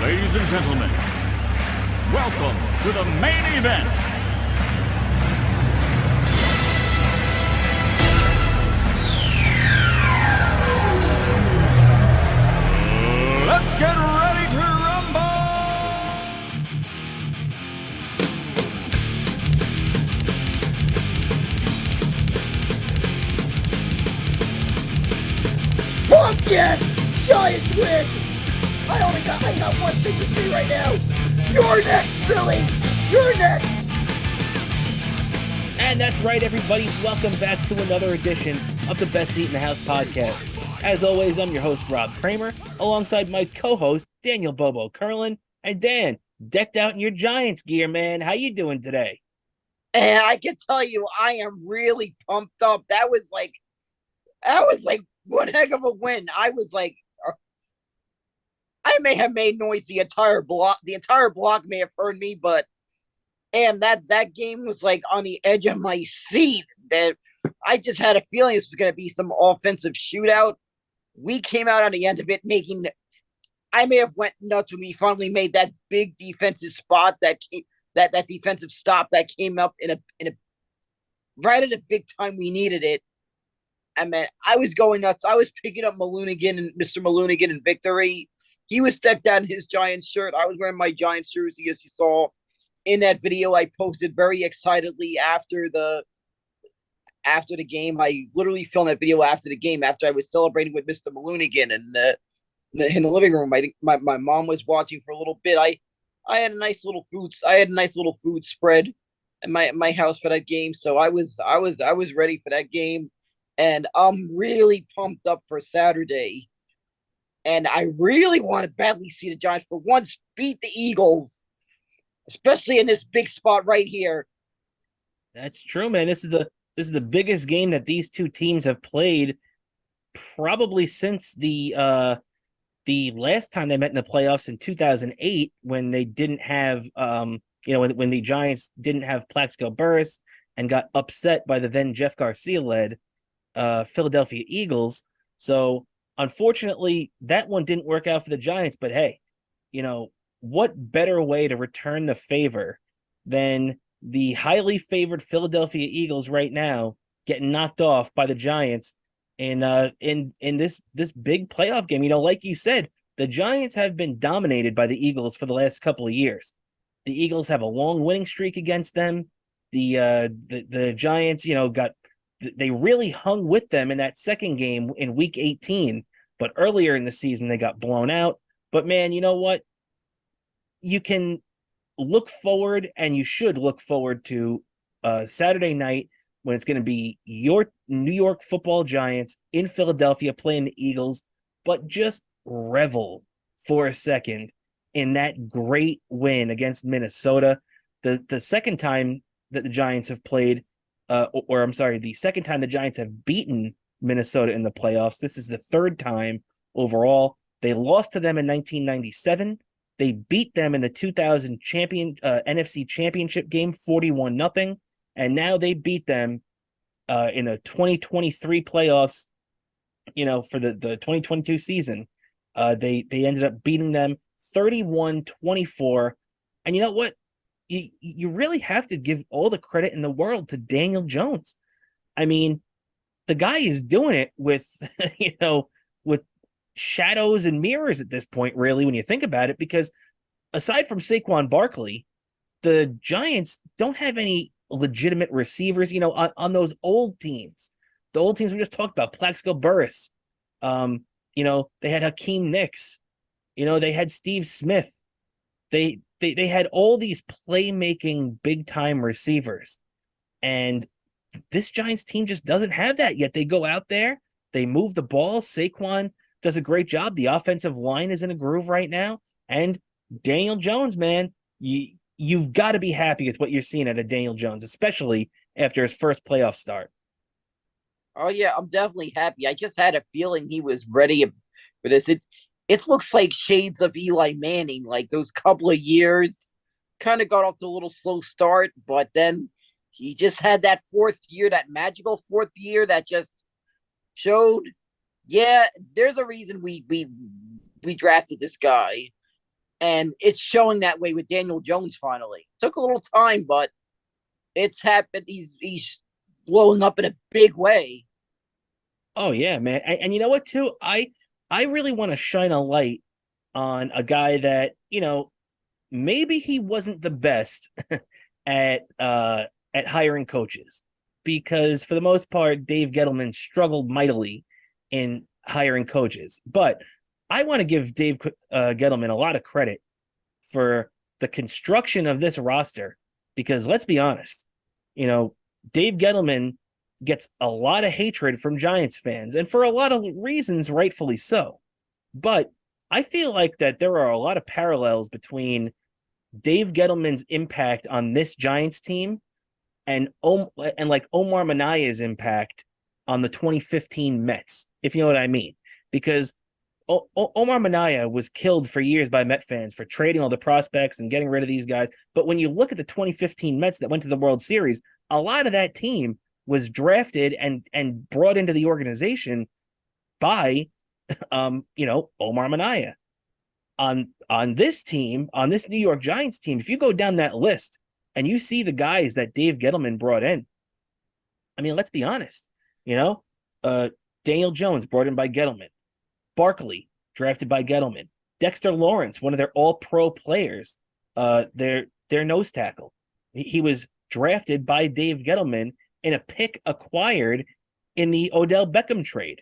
Ladies and gentlemen, welcome to the main event. Let's get ready to rumble! Fuck yes! Giants win! I got one thing to say right now. You're next, Billy! You're next! And that's right, everybody. Welcome back to another edition of the Best Seat in the House podcast. As always, I'm your host, Rob Cramer, alongside my co-host, Daniel Bobo Kurlan. And Dan, decked out in your Giants gear, man. How you doing today? And I can tell you, I am really pumped up. That was like one heck of a win. I may have made noise the entire block. The entire block may have heard me, but that game was like on the edge of my seat. That I just had a feeling this was going to be some offensive shootout. We came out on the end of it I may have went nuts when we finally made that big defensive spot that defensive stop that came up in a right at a big time we needed it. I mean, I was going nuts. I was picking up Mr. Maloonigan in victory. He was decked out in his Giants shirt. I was wearing my Giants jersey, as you saw in that video I posted very excitedly after the game. I literally filmed that video after the game, after I was celebrating with Mr. Maloonigan in the living room. My mom was watching for a little bit. I had a nice little food spread at my house for that game. So I was ready for that game, and I'm really pumped up for Saturday. And I really want to badly see the Giants for once beat the Eagles, especially in this big spot right here. That's true, man. This is the biggest game that these two teams have played probably since the last time they met in the playoffs in 2008, when they didn't have when the Giants didn't have Plaxico Burress and got upset by the then Jeff Garcia led Philadelphia Eagles. So unfortunately, that one didn't work out for the Giants, but hey, what better way to return the favor than the highly favored Philadelphia Eagles right now getting knocked off by the Giants in this big playoff game. Like you said, the Giants have been dominated by the Eagles for the last couple of years. The Eagles have a long winning streak against them. The Giants, they really hung with them in that second game in week 18, but earlier in the season they got blown out. But man, you know what? You can look forward, and you should look forward to Saturday night, when it's going to be your New York Football Giants in Philadelphia playing the Eagles, but just revel for a second in that great win against Minnesota. The second time that the Giants have played, the second time the Giants have beaten Minnesota in the playoffs. This is the third time overall. They lost to them in 1997. They beat them in the 2000 NFC Championship game 41-0, and now they beat them in the 2023 playoffs. For the 2022 season, they ended up beating them 31-24. And you know what? You really have to give all the credit in the world to Daniel Jones. I mean, the guy is doing it with with shadows and mirrors at this point, really, when you think about it, because aside from Saquon Barkley, the Giants don't have any legitimate receivers, on those old teams. The old teams we just talked about, Plaxico Burress. They had Hakeem Nicks. They had Steve Smith. They had all these playmaking big-time receivers. And this Giants team just doesn't have that yet. They go out there, they move the ball. Saquon does a great job. The offensive line is in a groove right now. And Daniel Jones, man, you've got to be happy with what you're seeing out of Daniel Jones, especially after his first playoff start. Oh yeah, I'm definitely happy. I just had a feeling he was ready for this. It looks like shades of Eli Manning, like those couple of years. Kind of got off to a little slow start, but then he just had that fourth year, that magical fourth year that just showed, yeah, there's a reason we drafted this guy. And it's showing that way with Daniel Jones finally. Took a little time, but it's happened. He's blowing up in a big way. Oh yeah, man. And you know what too? I really want to shine a light on a guy that, maybe he wasn't the best at hiring coaches, because for the most part Dave Gettleman struggled mightily in hiring coaches. But I want to give Dave Gettleman a lot of credit for the construction of this roster, because let's be honest, Dave Gettleman gets a lot of hatred from Giants fans, and for a lot of reasons, rightfully so. But I feel like that there are a lot of parallels between Dave Gettleman's impact on this Giants team and like Omar Manaya's impact on the 2015 Mets, if you know what I mean. Because Omar Minaya was killed for years by Met fans for trading all the prospects and getting rid of these guys. But when you look at the 2015 Mets that went to the World Series, a lot of that team was drafted and brought into the organization by Omar Minaya. On this team, on this New York Giants team, if you go down that list and you see the guys that Dave Gettleman brought in, I mean, let's be honest, Daniel Jones brought in by Gettleman, Barkley drafted by Gettleman, Dexter Lawrence, one of their all-pro players, their nose tackle. He was drafted by Dave Gettleman in a pick acquired in the Odell Beckham trade.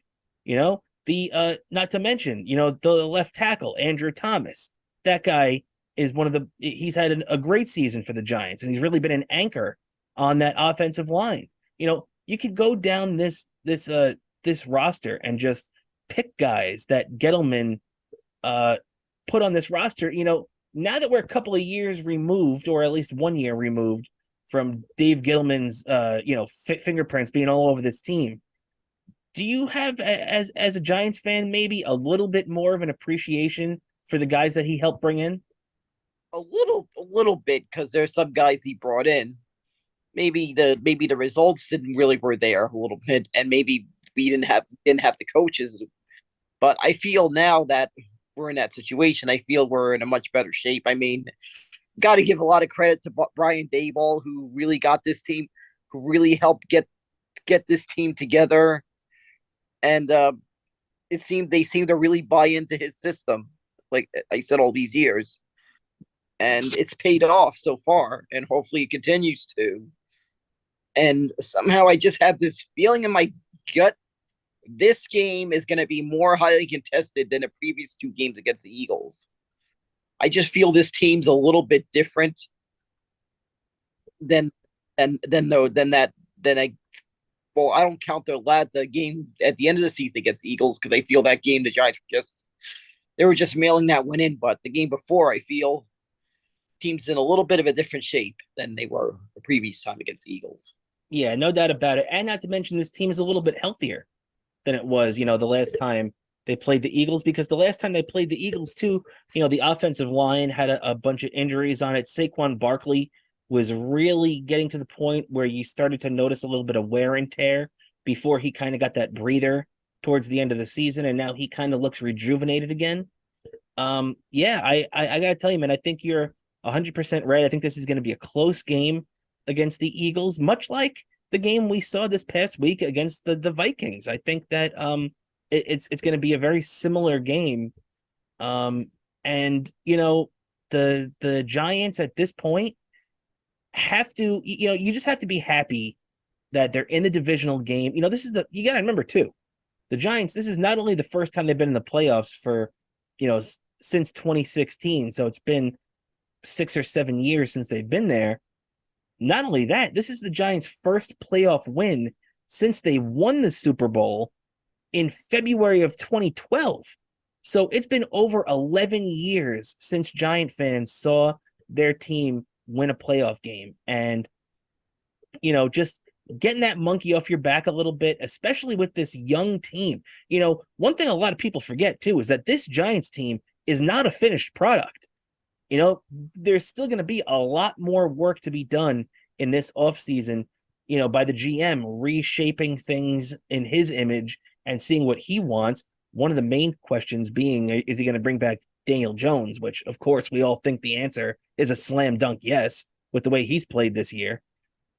The not to mention, the left tackle, Andrew Thomas. That guy is he's had a great season for the Giants, and he's really been an anchor on that offensive line. You could go down this roster and just pick guys that Gettleman put on this roster. Now that we're a couple of years removed, or at least 1 year removed from Dave Gettleman's fingerprints being all over this team, do you have, as a Giants fan, maybe a little bit more of an appreciation for the guys that he helped bring in? A little bit, because there's some guys he brought in. Maybe the results didn't really were there a little bit, and maybe we didn't have the coaches. But I feel now that we're in that situation, I feel we're in a much better shape. I mean, got to give a lot of credit to Brian Daboll, who really got this team, who really helped get this team together. And they seem to really buy into his system, like I said, all these years, and it's paid off so far, and hopefully it continues to. And somehow I just have this feeling in my gut, this game is going to be more highly contested than the previous two games against the Eagles. I just feel this team's a little bit different than I well, I don't count the game at the end of the season against the Eagles, because I feel that game the Giants were just mailing that one in. But the game before, I feel team's in a little bit of a different shape than they were the previous time against the Eagles. Yeah, no doubt about it. And not to mention, this team is a little bit healthier than it was, the last time they played the Eagles, because the last time they played the Eagles too, the offensive line had a bunch of injuries on it. Saquon Barkley was really getting to the point where you started to notice a little bit of wear and tear before he kind of got that breather towards the end of the season, and now he kind of looks rejuvenated again. Yeah, I gotta tell you, man, I think you're 100% right. I think this is going to be a close game against the Eagles, much like the game we saw this past week against the Vikings. I think that it's going to be a very similar game. And the Giants at this point have to, you just have to be happy that they're in the divisional game. You got to remember too, the Giants, this is not only the first time they've been in the playoffs for, since 2016. So it's been 6 or 7 years since they've been there. Not only that, this is the Giants' first playoff win since they won the Super Bowl in February of 2012. So it's been over 11 years since Giant fans saw their team win a playoff game. And, just getting that monkey off your back a little bit, especially with this young team. One thing a lot of people forget too is that this Giants team is not a finished product. There's still going to be a lot more work to be done in this offseason, by the GM reshaping things in his image and seeing what he wants. One of the main questions being, is he going to bring back Daniel Jones, which of course we all think the answer is a slam dunk yes with the way he's played this year.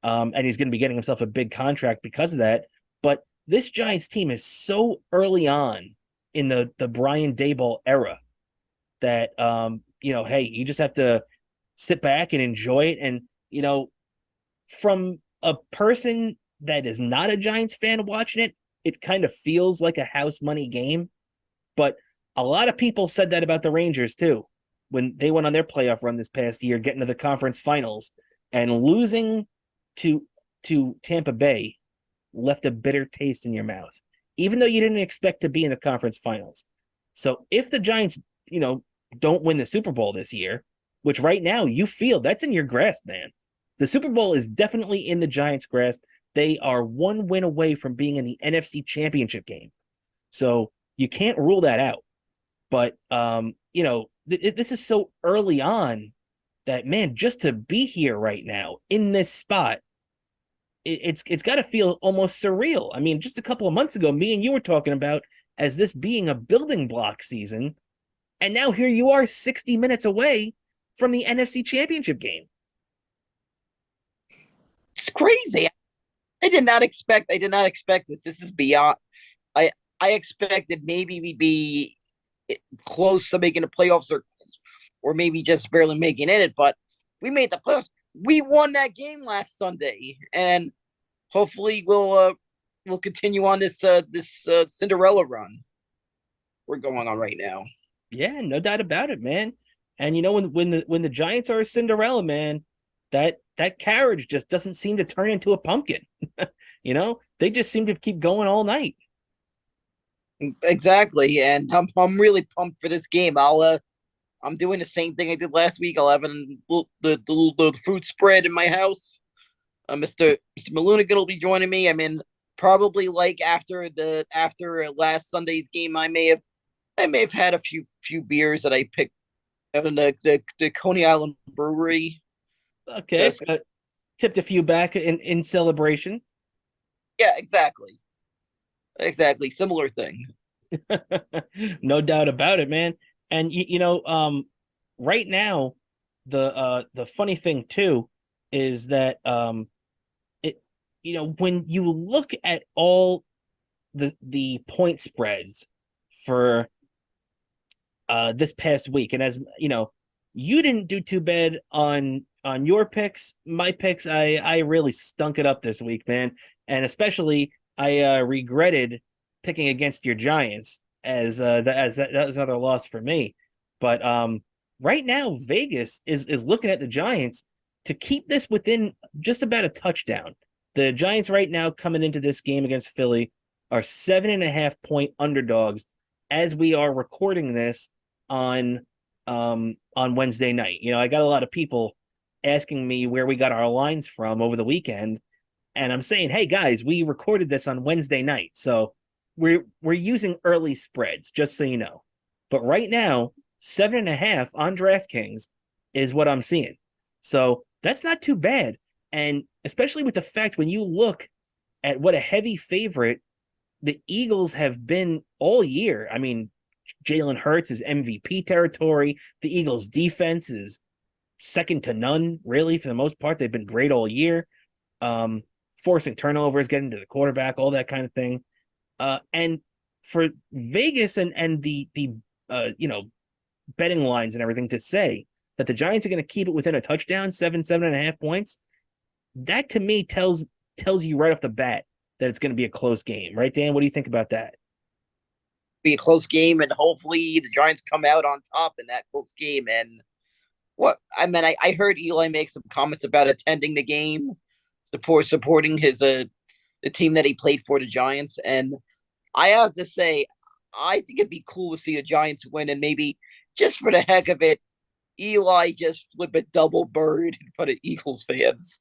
And he's going to be getting himself a big contract because of that. But this Giants team is so early on in the Brian Daboll era that hey, you just have to sit back and enjoy it. And from a person that is not a Giants fan watching it, it kind of feels like a house money game. But a lot of people said that about the Rangers too when they went on their playoff run this past year, getting to the conference finals and losing to Tampa Bay left a bitter taste in your mouth, even though you didn't expect to be in the conference finals. So if the Giants, don't win the Super Bowl this year, which right now you feel that's in your grasp, man. The Super Bowl is definitely in the Giants' grasp. They are one win away from being in the NFC Championship game. So you can't rule that out. But, this is so early on that, man, just to be here right now in this spot, it's got to feel almost surreal. I mean, just a couple of months ago, me and you were talking about as this being a building block season. And now here you are 60 minutes away from the NFC Championship game. It's crazy. I did not expect this. This is beyond. I expected maybe we'd be close to making the playoffs or maybe just barely making it, but we made the playoffs. We won that game last Sunday, and hopefully we'll continue on this Cinderella run we're going on right now. Yeah, no doubt about it, man. And when the Giants are a Cinderella, man, that carriage just doesn't seem to turn into a pumpkin. They just seem to keep going all night. Exactly, and I'm really pumped for this game. I'm doing the same thing I did last week. I'll have the fruit spread in my house. Mr. Malunigan will be joining me. I mean, probably like after last Sunday's game, I may have had a few beers that I picked out in the Coney Island Brewery. Okay, tipped a few back in celebration. Yeah, exactly. Similar thing. No doubt about it, man. And right now, the funny thing too is that when you look at all the point spreads for this past week, and as you didn't do too bad on your picks. My picks, I really stunk it up this week, man, and especially I regretted picking against your Giants as that was another loss for me. But right now, Vegas is looking at the Giants to keep this within just about a touchdown. The Giants right now coming into this game against Philly are 7.5-point underdogs as we are recording this on Wednesday night. I got a lot of people asking me where we got our lines from over the weekend, and I'm saying, hey guys, we recorded this on Wednesday night, so we're using early spreads, just so you know. But right now, 7.5 on DraftKings is what I'm seeing. So that's not too bad. And especially with the fact when you look at what a heavy favorite the Eagles have been all year. I mean, Jalen Hurts is MVP territory. The Eagles defense is second to none, really, for the most part. They've been great all year. Forcing turnovers, getting to the quarterback, all that kind of thing. And for Vegas and the betting lines and everything to say that the Giants are going to keep it within a touchdown, 7.5 points, that to me tells you right off the bat that it's going to be a close game, right, Dan? What do you think about that? Be a close game, and hopefully the Giants come out on top in that close game. And I heard Eli make some comments about attending the game, supporting his the team that he played for, the Giants. And I have to say, I think it'd be cool to see the Giants win, and maybe just for the heck of it, Eli just flip a double bird in front of Eagles fans.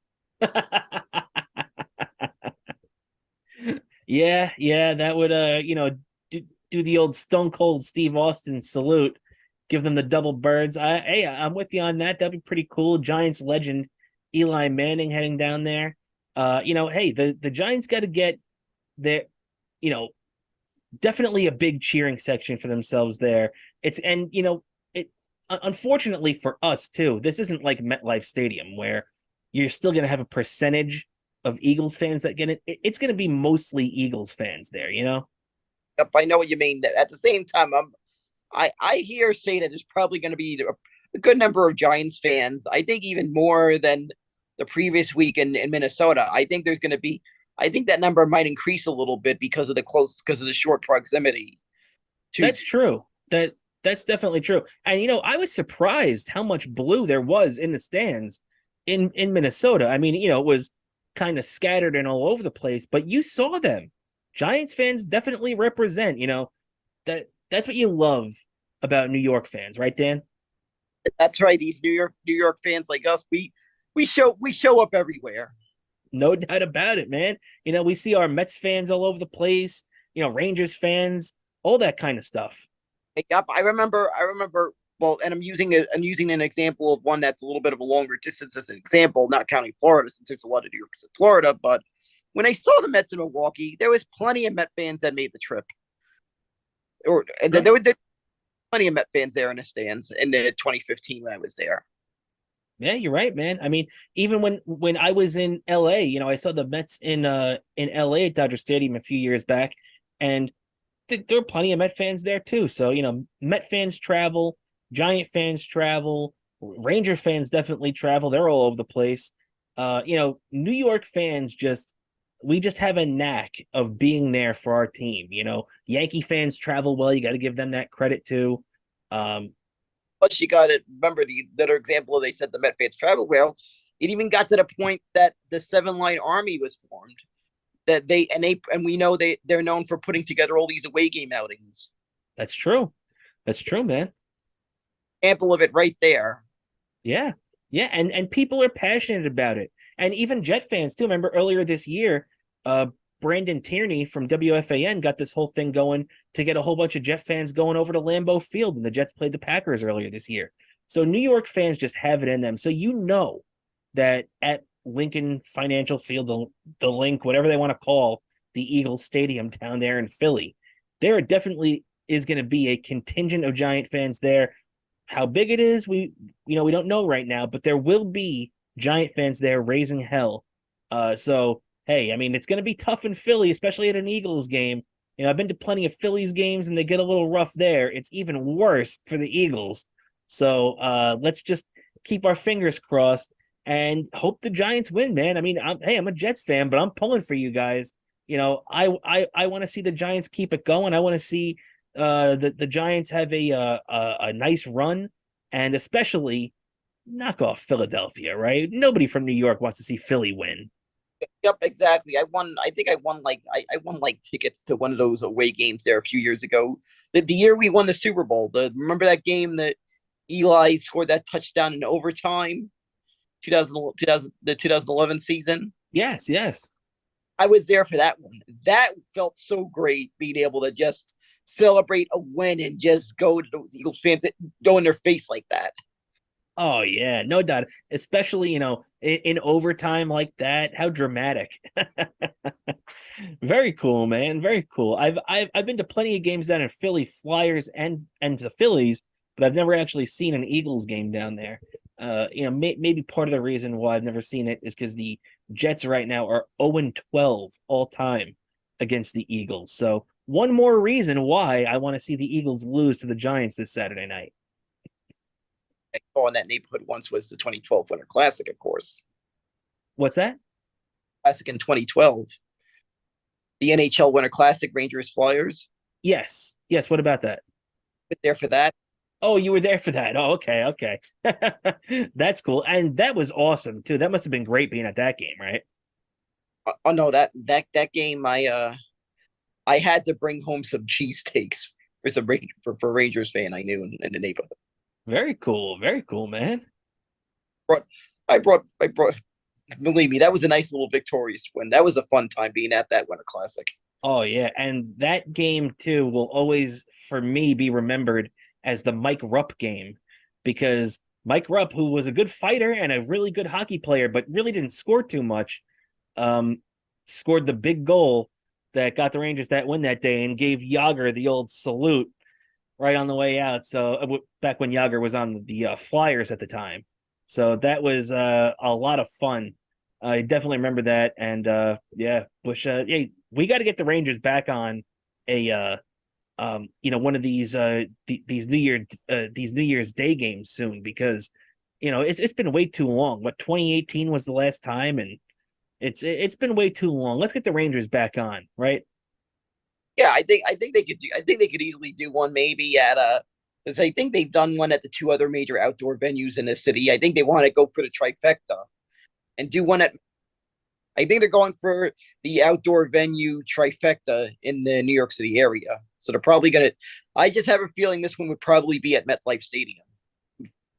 Yeah, that would do the old Stone Cold Steve Austin salute, give them the double birds. I'm with you on that. That'd be pretty cool. Giants legend Eli Manning heading down there. Hey, the Giants got to get their, definitely a big cheering section for themselves there. unfortunately for us too, this isn't like MetLife Stadium where you're still going to have a percentage of Eagles fans that get it. It's going to be mostly Eagles fans there, you know? Yep, I know what you mean. At the same time, I hear say that there's probably going to be a good number of Giants fans. I think even more than the previous week in Minnesota. I think that number might increase a little bit because of the short proximity to. That's true. That's definitely true. And I was surprised how much blue there was in the stands in Minnesota. I mean, it was kind of scattered and all over the place, but you saw them. Giants fans definitely represent, that's what you love about New York fans, right, Dan? That's right. These New York fans like us, we show up everywhere. No doubt about it, man. We see our Mets fans all over the place, Rangers fans, all that kind of stuff. Yep, I remember. Well, and I'm using an example of one that's a little bit of a longer distance as an example, not counting Florida, since there's a lot of New Yorkers in Florida. But when I saw the Mets in Milwaukee, there was plenty of Met fans that made the trip, and there were plenty of Met fans there in the stands in the 2015 when I was there. Yeah, you're right, man. I mean, even when I was in LA, I saw the Mets in LA at Dodger Stadium a few years back, and there are plenty of Met fans there too. So, Met fans travel, Giant fans travel, Ranger fans definitely travel. They're all over the place. New York fans we just have a knack of being there for our team. Yankee fans travel well. You got to give them that credit too. Plus, you got to remember the other example. They said the Met fans travel well. It even got to the point that the Seven Line Army was formed. That we know they're known for putting together all these away game outings. That's true. That's true, man. Example of it right there. Yeah. Yeah. And people are passionate about it. And even Jet fans too. Remember earlier this year, Brandon Tierney from WFAN got this whole thing going to get a whole bunch of Jet fans going over to Lambeau Field, and the Jets played the Packers earlier this year. So New York fans just have it in them. So that at Lincoln Financial Field, the Link, whatever they want to call the Eagles Stadium down there in Philly, there definitely is going to be a contingent of Giant fans there. How big it is, we don't know right now, but there will be Giant fans there raising hell. So hey, I mean, it's going to be tough in Philly, especially at an Eagles game. I've been to plenty of Phillies games and they get a little rough there. It's even worse for the Eagles. So let's just keep our fingers crossed and hope the Giants win, man. I mean, I'm a Jets fan, but I'm pulling for you guys. I want to see the Giants keep it going. I want to see the Giants have a nice run, and especially knock off Philadelphia, right? Nobody from New York wants to see Philly win. Yep, exactly. I think I won like tickets to one of those away games there a few years ago. The year we won the Super Bowl. Remember that game that Eli scored that touchdown in overtime? 2011 season. Yes, yes. I was there for that one. That felt so great being able to just celebrate a win and just go to those Eagles fans that go in their face like that. Oh yeah, no doubt. Especially, in overtime like that. How dramatic. Very cool, man. Very cool. I've been to plenty of games down in Philly, Flyers and the Phillies, but I've never actually seen an Eagles game down there. Maybe part of the reason why I've never seen it is because the Jets right now are 0-12 all time against the Eagles. So one more reason why I want to see the Eagles lose to the Giants this Saturday night. I saw in that neighborhood once was the 2012 Winter Classic, of course. What's that? Classic in 2012. The NHL Winter Classic, Rangers Flyers. Yes. Yes. What about that? Was there for that. Oh, you were there for that. Oh, okay. Okay. That's cool. And that was awesome too. That must have been great being at that game, right? Oh no, that game I had to bring home some cheesesteaks for Rangers fan I knew in the neighborhood. Very cool. Very cool, man. I brought believe me, that was a nice little victorious win. That was a fun time being at that Winter Classic. Oh yeah, and that game too will always, for me, be remembered as the Mike Rupp game, because Mike Rupp, who was a good fighter and a really good hockey player, but really didn't score too much, scored the big goal that got the Rangers that win that day and gave Yager the old salute. right on the way out. So back when Yager was on the Flyers at the time, so that was a lot of fun. I definitely remember that, and yeah, Bush. Yeah, we got to get the Rangers back on a one of these these New Year's Day games soon because it's been way too long. What 2018 was the last time, and it's been way too long. Let's get the Rangers back on, right? Yeah, I think they could do. I think they could easily do one maybe at because I think they've done one at the two other major outdoor venues in the city. I think they want to go for the trifecta and do one at. I think they're going for the outdoor venue trifecta in the New York City area. So they're probably gonna. I just have a feeling this one would probably be at MetLife Stadium.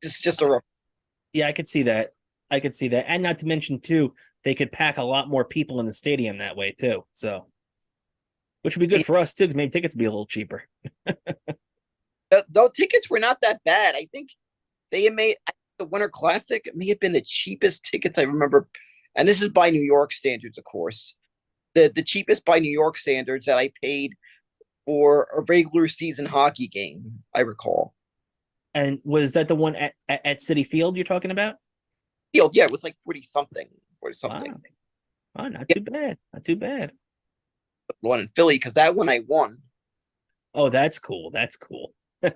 Just a rough. Yeah, I could see that. I could see that, and not to mention too, they could pack a lot more people in the stadium that way too. So, which would be good for us too, because maybe tickets would be a little cheaper. Those tickets were not that bad. I think they made the Winter Classic. It may have been the cheapest tickets I remember, and this is by New York standards, of course. The cheapest by New York standards that I paid for a regular season hockey game. I recall. And was that the one at City Field you're talking about? Field, yeah, it was like 40 something, 40 Wow. something. Oh, not Yeah, too bad. Not too bad. the one in Philly because that one I won. Oh, that's cool. That's cool. And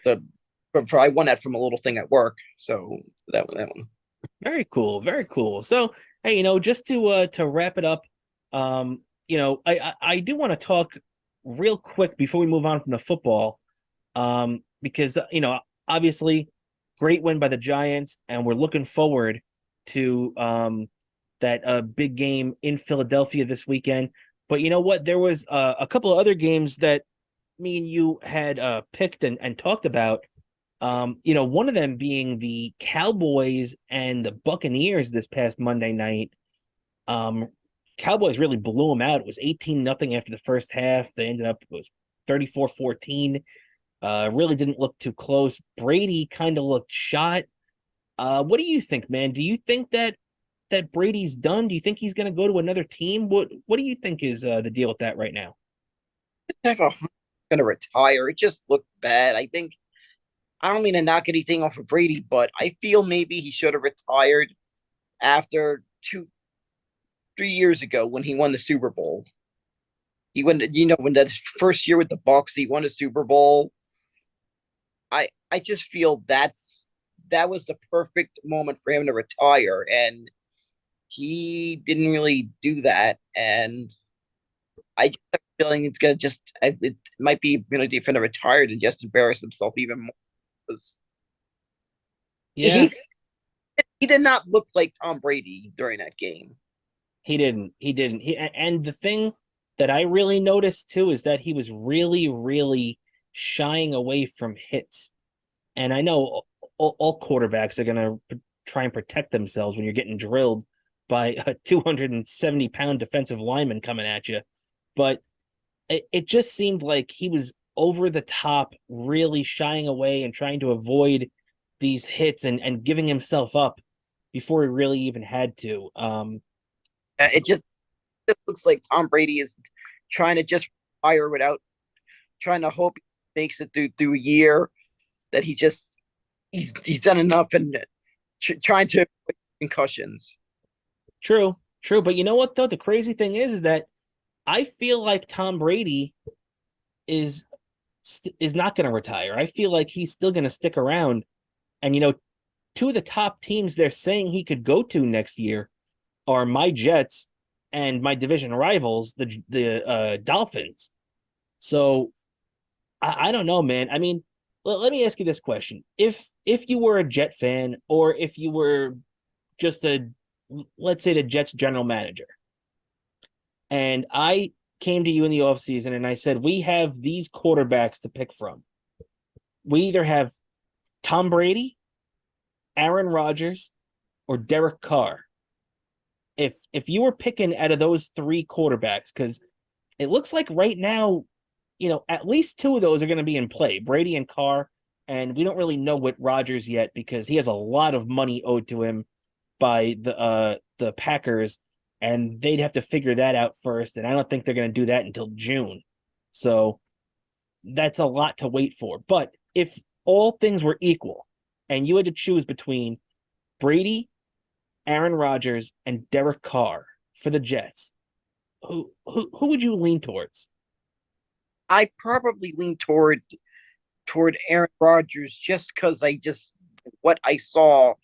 the for I won that from a little thing at work. So that one. Very cool. Very cool. So, hey, just to wrap it up, I do want to talk real quick before we move on from the football, because obviously, great win by the Giants, and we're looking forward to that big game in Philadelphia this weekend. But you know what? There was a couple of other games that me and you had picked and talked about. One of them being the Cowboys and the Buccaneers this past Monday night. Um, Cowboys really blew them out. It was 18-0 after the first half. They ended up, it was 34-14. Really didn't look too close. Brady kind of looked shot. What do you think, man? Do you think that Brady's done? Do you think he's going to go to another team? What do you think is the deal with that right now? Never gonna retire. It just looked bad. I don't mean to knock anything off of Brady, but I feel maybe he should have retired after 3 years ago when he won the Super Bowl. He won, when that first year with the Bucks, he won a Super Bowl. I just feel that was the perfect moment for him to retire, and he didn't really do that. And I just have a feeling it's gonna it might be gonna be for to retire and just embarrass himself even more. 'Cause Yeah, He he did not look like Tom Brady during that game. he didn't. He didn't. And the thing that I really noticed too is that he was really, really shying away from hits. And I know all quarterbacks are going to try and protect themselves when you're getting drilled by a 270-pound defensive lineman coming at you. But it just seemed like he was over the top, really shying away and trying to avoid these hits and giving himself up before he really even had to. So, It just looks like Tom Brady is trying to just fire without trying to hope he makes it through a year that he's done enough and trying to avoid concussions. true, true. But you know what though? The crazy thing is that I feel like Tom Brady is is not going to retire. I feel like he's still going to stick around. And two of the top teams they're saying he could go to next year are my Jets and my division rivals, the Dolphins. So I don't know, man. I mean, let me ask you this question: if you were a Jet fan, or if you were just let's say the Jets general manager, and I came to you in the offseason and I said, we have these quarterbacks to pick from. We either have Tom Brady, Aaron Rodgers, or Derek Carr. If you were picking out of those three quarterbacks, because it looks like right now, at least two of those are going to be in play, Brady and Carr, and we don't really know what Rodgers yet because he has a lot of money owed to him by the Packers, and they'd have to figure that out first, and I don't think they're going to do that until June. So that's a lot to wait for. But if all things were equal and you had to choose between Brady, Aaron Rodgers, and Derek Carr for the Jets, who would you lean towards? I probably lean toward Aaron Rodgers just because what I saw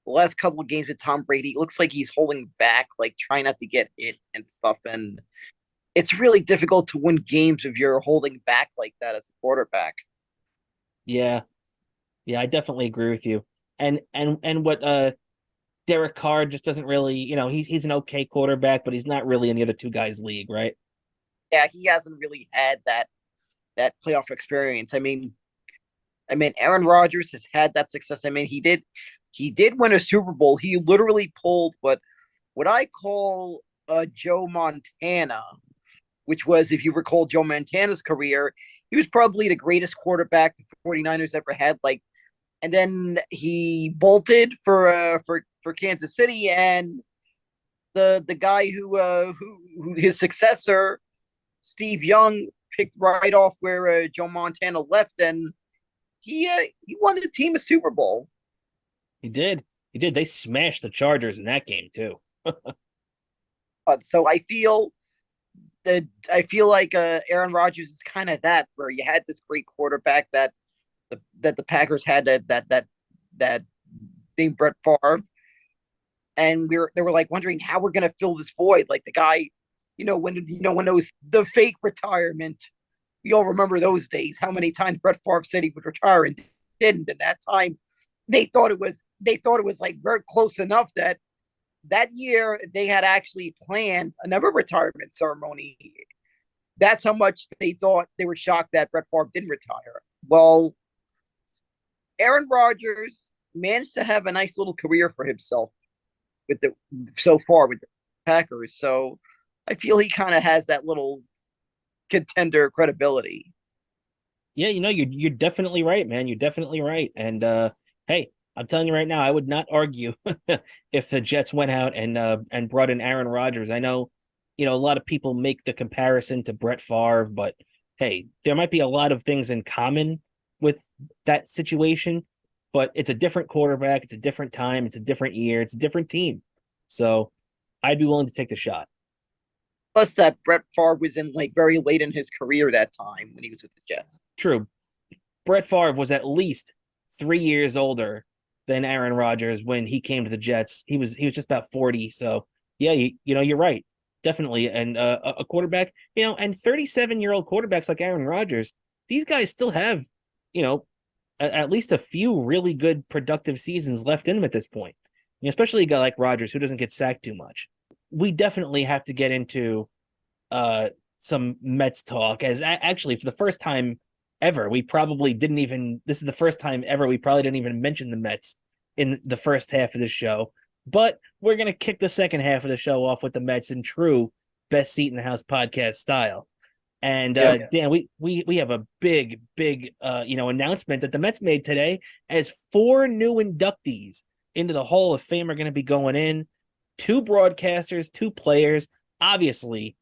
the last couple of games with Tom Brady. It looks like he's holding back, like trying not to get hit and stuff. And it's really difficult to win games if you're holding back like that as a quarterback. Yeah, yeah, I definitely agree with you. And what Derek Carr just doesn't really, he's an okay quarterback, but he's not really in the other two guys' league, right? Yeah, he hasn't really had that playoff experience. I mean, Aaron Rodgers has had that success. I mean, he did win a Super Bowl. He literally pulled what I call Joe Montana, which was, if you recall Joe Montana's career, he was probably the greatest quarterback the 49ers ever had. Like, and then he bolted for Kansas City, and the guy who his successor, Steve Young, picked right off where Joe Montana left, and he won the team a Super Bowl. He did. He did. They smashed the Chargers in that game too. So I feel like Aaron Rodgers is kind of that, where you had this great quarterback that the Packers had, that named Brett Favre, and they were like wondering how we're gonna fill this void. Like the guy, when those the fake retirement, we all remember those days. How many times Brett Favre said he would retire and didn't. And that time, they thought it was like very close enough that year they had actually planned another retirement ceremony. That's how much they thought. They were shocked that Brett Favre didn't retire. Well, Aaron Rodgers managed to have a nice little career for himself with the so far with the Packers. So I feel he kind of has that little contender credibility. Yeah, you're definitely right, man. You're definitely right. And hey, I'm telling you right now, I would not argue if the Jets went out and brought in Aaron Rodgers. I know, a lot of people make the comparison to Brett Favre, but hey, there might be a lot of things in common with that situation, but it's a different quarterback, it's a different time, it's a different year, it's a different team. So I'd be willing to take the shot. Plus, that Brett Favre was in like very late in his career that time when he was with the Jets. True. Brett Favre was at least 3 years older than Aaron Rodgers when he came to the Jets. He was just about 40. So yeah, you're right. Definitely. And a quarterback, and 37-year-old quarterbacks like Aaron Rodgers, these guys still have, at least a few really good productive seasons left in them at this point. Especially a guy like Rodgers who doesn't get sacked too much. We definitely have to get into some Mets talk, as actually for the first time ever, this is the first time ever we probably didn't even mention the Mets in the first half of the show. But we're going to kick the second half of the show off with the Mets in true best seat in the house podcast style. And Dan, we have a big announcement that the Mets made today, as 4 new inductees into the Hall of Fame are going to be going in. 2 broadcasters, 2 players, obviously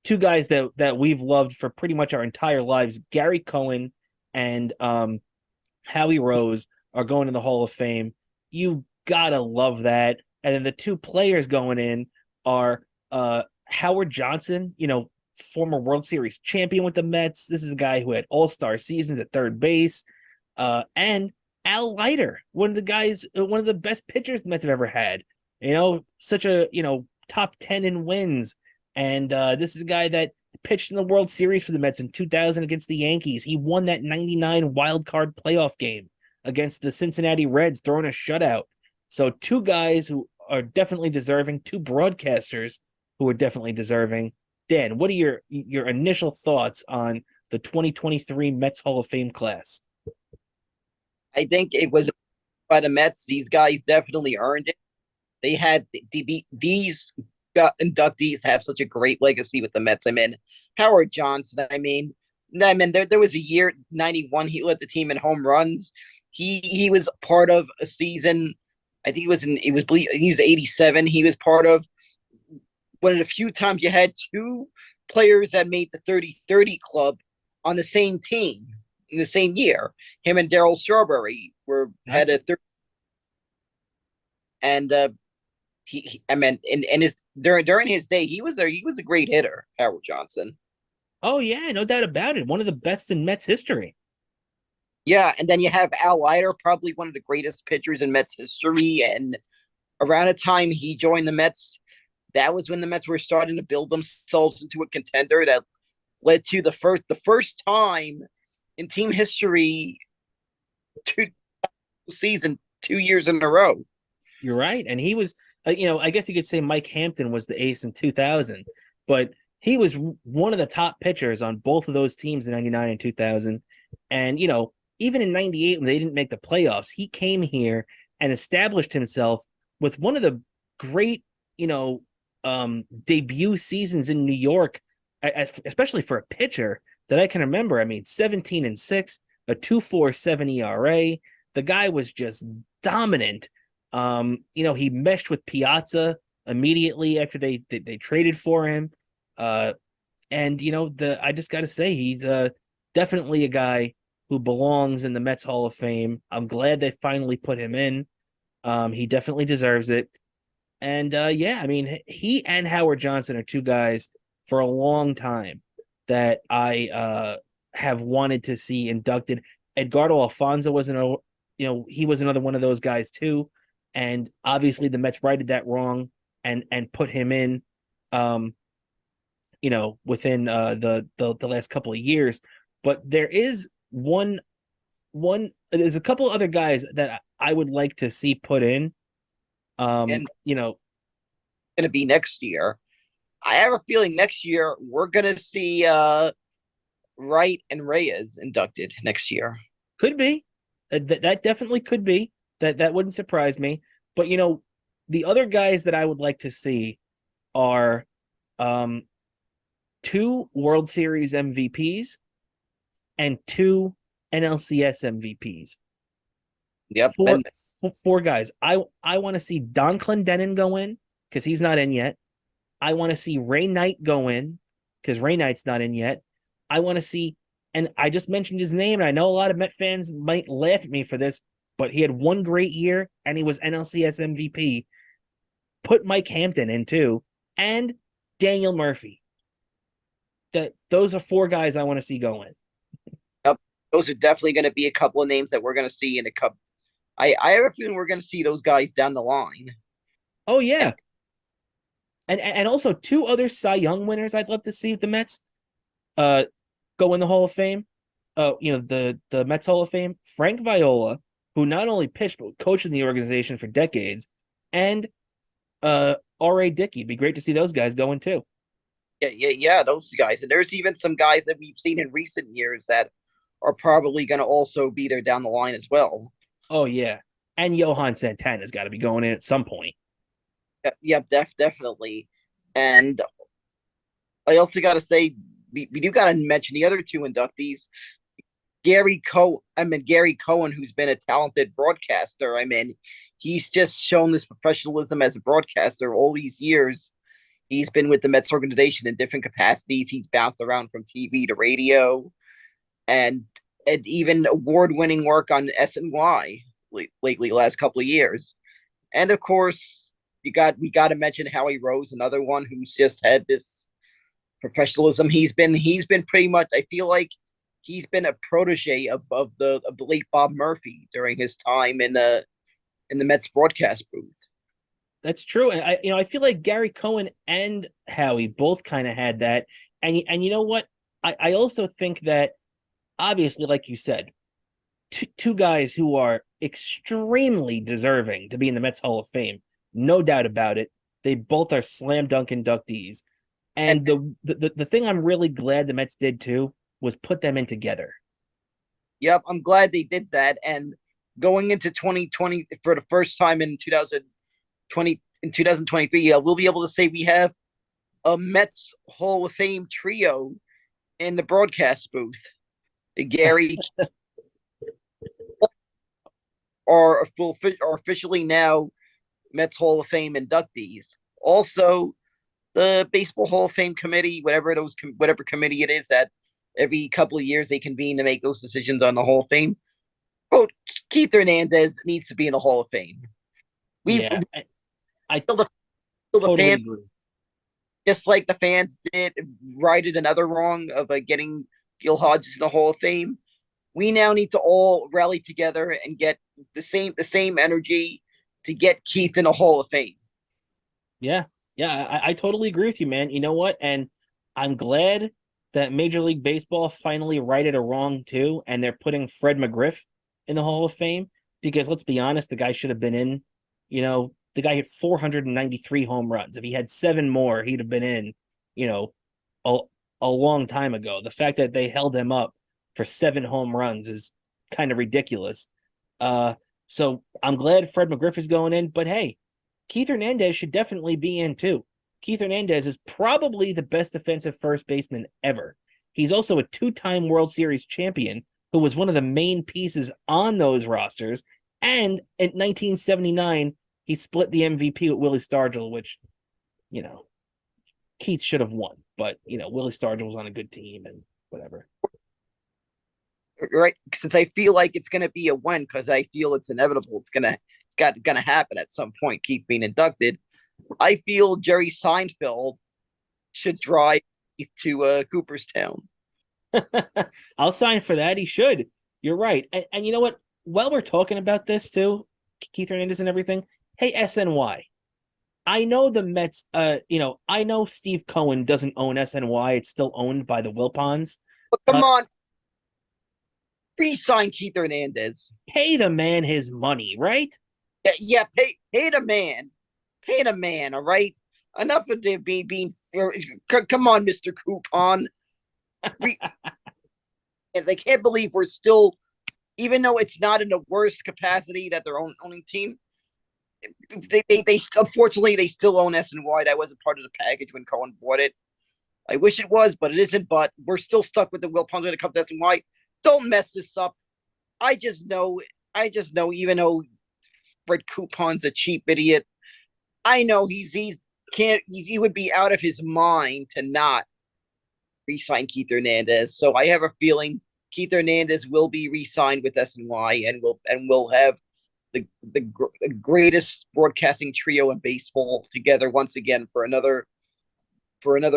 2 guys that we've loved for pretty much our entire lives. Gary Cohen and Howie Rose are going in the Hall of Fame. You gotta love that. And then the 2 players going in are Howard Johnson, former World Series champion with the Mets. This is a guy who had all-star seasons at third base. And Al Leiter, one of the best pitchers the Mets have ever had. Such a, top 10 in wins. And this is a guy that pitched in the World Series for the Mets in 2000 against the Yankees. He won that 99 wild card playoff game against the Cincinnati Reds, throwing a shutout. So 2 guys who are definitely deserving, 2 broadcasters who are definitely deserving. Dan, what are your initial thoughts on the 2023 Mets Hall of Fame class? I think it was by the Mets. These guys definitely earned it. They had these inductees have such a great legacy with the Mets. I mean, Howard Johnson. There was a year '91. He led the team in home runs. He was part of a season. I think he was 87. He was part of one of the few times you had 2 players that made the 30-30 club on the same team in the same year. Him and Daryl Strawberry were had a third, and I mean, in his during his day, he was a great hitter, Howard Johnson. Oh yeah, no doubt about it. One of the best in Mets history. Yeah, and then you have Al Leiter, probably one of the greatest pitchers in Mets history. And around the time he joined the Mets, that was when the Mets were starting to build themselves into a contender that led to the first time in team history two season 2 years in a row. You're right, and he was, I guess you could say Mike Hampton was the ace in 2000, but he was one of the top pitchers on both of those teams in '99 and 2000. And even in '98 when they didn't make the playoffs, he came here and established himself with one of the great, debut seasons in New York, especially for a pitcher that I can remember. I mean, 17-6, a 2.47 ERA. The guy was just dominant. He meshed with Piazza immediately after they traded for him. And I just got to say he's definitely a guy who belongs in the Mets Hall of Fame. I'm glad they finally put him in. He definitely deserves it. And yeah, I mean, he and Howard Johnson are two guys for a long time that I have wanted to see inducted. Edgardo Alfonso he was another one of those guys too. And obviously the Mets righted that wrong and put him in within the last couple of years. But there is there's a couple other guys that I would like to see put in. And going to be next year. I have a feeling next year we're going to see Wright and Reyes inducted next year. Could be. That definitely could be. That wouldn't surprise me. But the other guys that I would like to see are 2 World Series MVPs and 2 NLCS MVPs. Yep. Four guys. I want to see Don Clendenin go in because he's not in yet. I want to see Ray Knight go in because Ray Knight's not in yet. I want to see, and I just mentioned his name, and I know a lot of Met fans might laugh at me for this, but he had one great year and he was NLCS MVP. Put Mike Hampton in too, and Daniel Murphy. Those are 4 guys I want to see go in. Yep. Those are definitely going to be a couple of names that we're going to see in a couple. I have a feeling we're going to see those guys down the line. Oh yeah. And also 2 other Cy Young winners I'd love to see with the Mets go in the Hall of Fame. The Mets Hall of Fame. Frank Viola, who not only pitched but coached in the organization for decades, and R.A. Dickey. It'd be great to see those guys going too. Yeah, those guys. And there's even some guys that we've seen in recent years that are probably going to also be there down the line as well. Oh yeah, and Johan Santana's got to be going in at some point. Yeah, definitely. And I also got to say, we do got to mention the other 2 inductees. Gary Cohen, who's been a talented broadcaster. I mean, he's just shown this professionalism as a broadcaster all these years. He's been with the Mets organization in different capacities. He's bounced around from TV to radio, and even award-winning work on SNY lately, last couple of years. And of course, we got to mention Howie Rose, another one who's just had this professionalism. He's been pretty much. I feel like he's been a protege of the late Bob Murphy during his time in the Mets broadcast booth. That's true, and I feel like Gary Cohen and Howie both kind of had that, and you know what? I also think that obviously, like you said, two guys who are extremely deserving to be in the Mets Hall of Fame, no doubt about it. They both are slam dunk inductees, and the thing I'm really glad the Mets did too was put them in together. Yep, I'm glad they did that, and going into 2020 for the first time in 2023, we'll be able to say we have a Mets Hall of Fame trio in the broadcast booth. Gary are officially now Mets Hall of Fame inductees. Also, the Baseball Hall of Fame committee, whatever committee it is that every couple of years they convene to make those decisions on the Hall of Fame. Quote, Keith Hernandez needs to be in the Hall of Fame. We Yeah, I still the totally fans, agree. just like the fans did, righted another wrong of getting Gil Hodges in the Hall of Fame. We now need to all rally together and get the same energy to get Keith in the Hall of Fame. Yeah, yeah, I totally agree with you, man. You know what? And I'm glad that Major League Baseball finally righted a wrong too, and they're putting Fred McGriff in the Hall of Fame because let's be honest, the guy should have been in. The guy hit 493 home runs. If he had seven more, he'd have been in. You know, a a long time ago. The fact that they held him up for seven home runs is kind of ridiculous. Uh, so I'm glad Fred McGriff is going in, but hey, Keith Hernandez should definitely be in too. Keith Hernandez is probably the best defensive first baseman ever. He's also a two-time World Series champion who was one of the main pieces on those rosters. And in 1979, he split the MVP with Willie Stargell, which, you know, Keith should have won. But, Willie Stargell was on a good team and whatever. Right? Since I feel like it's going to be a win, because I feel it's inevitable. It's gonna happen at some point. Keith being inducted. I feel Jerry Seinfeld should drive to Cooperstown. I'll sign for that. He should. You're right. And you know what? While we're talking about this too, Keith Hernandez and everything, hey, SNY. I know the Mets, I know Steve Cohen doesn't own SNY. It's still owned by the Wilpons. But come on, re-sign Keith Hernandez. Pay the man his money, right? Yeah, pay the man. All right, enough of the being. Come on, Mister Coupon. I can't believe we're still, even though it's not in the worst capacity that they're owning team. They unfortunately they still own SNY. That wasn't part of the package when Cohen bought it. I wish it was, but it isn't. But we're still stuck with the Wilpons when it comes to SNY. Don't mess this up. I just know. Even though Fred Coupon's a cheap idiot, I know he would be out of his mind to not re-sign Keith Hernandez. So I have a feeling Keith Hernandez will be re-signed with SNY and will have the greatest broadcasting trio in baseball together once again for another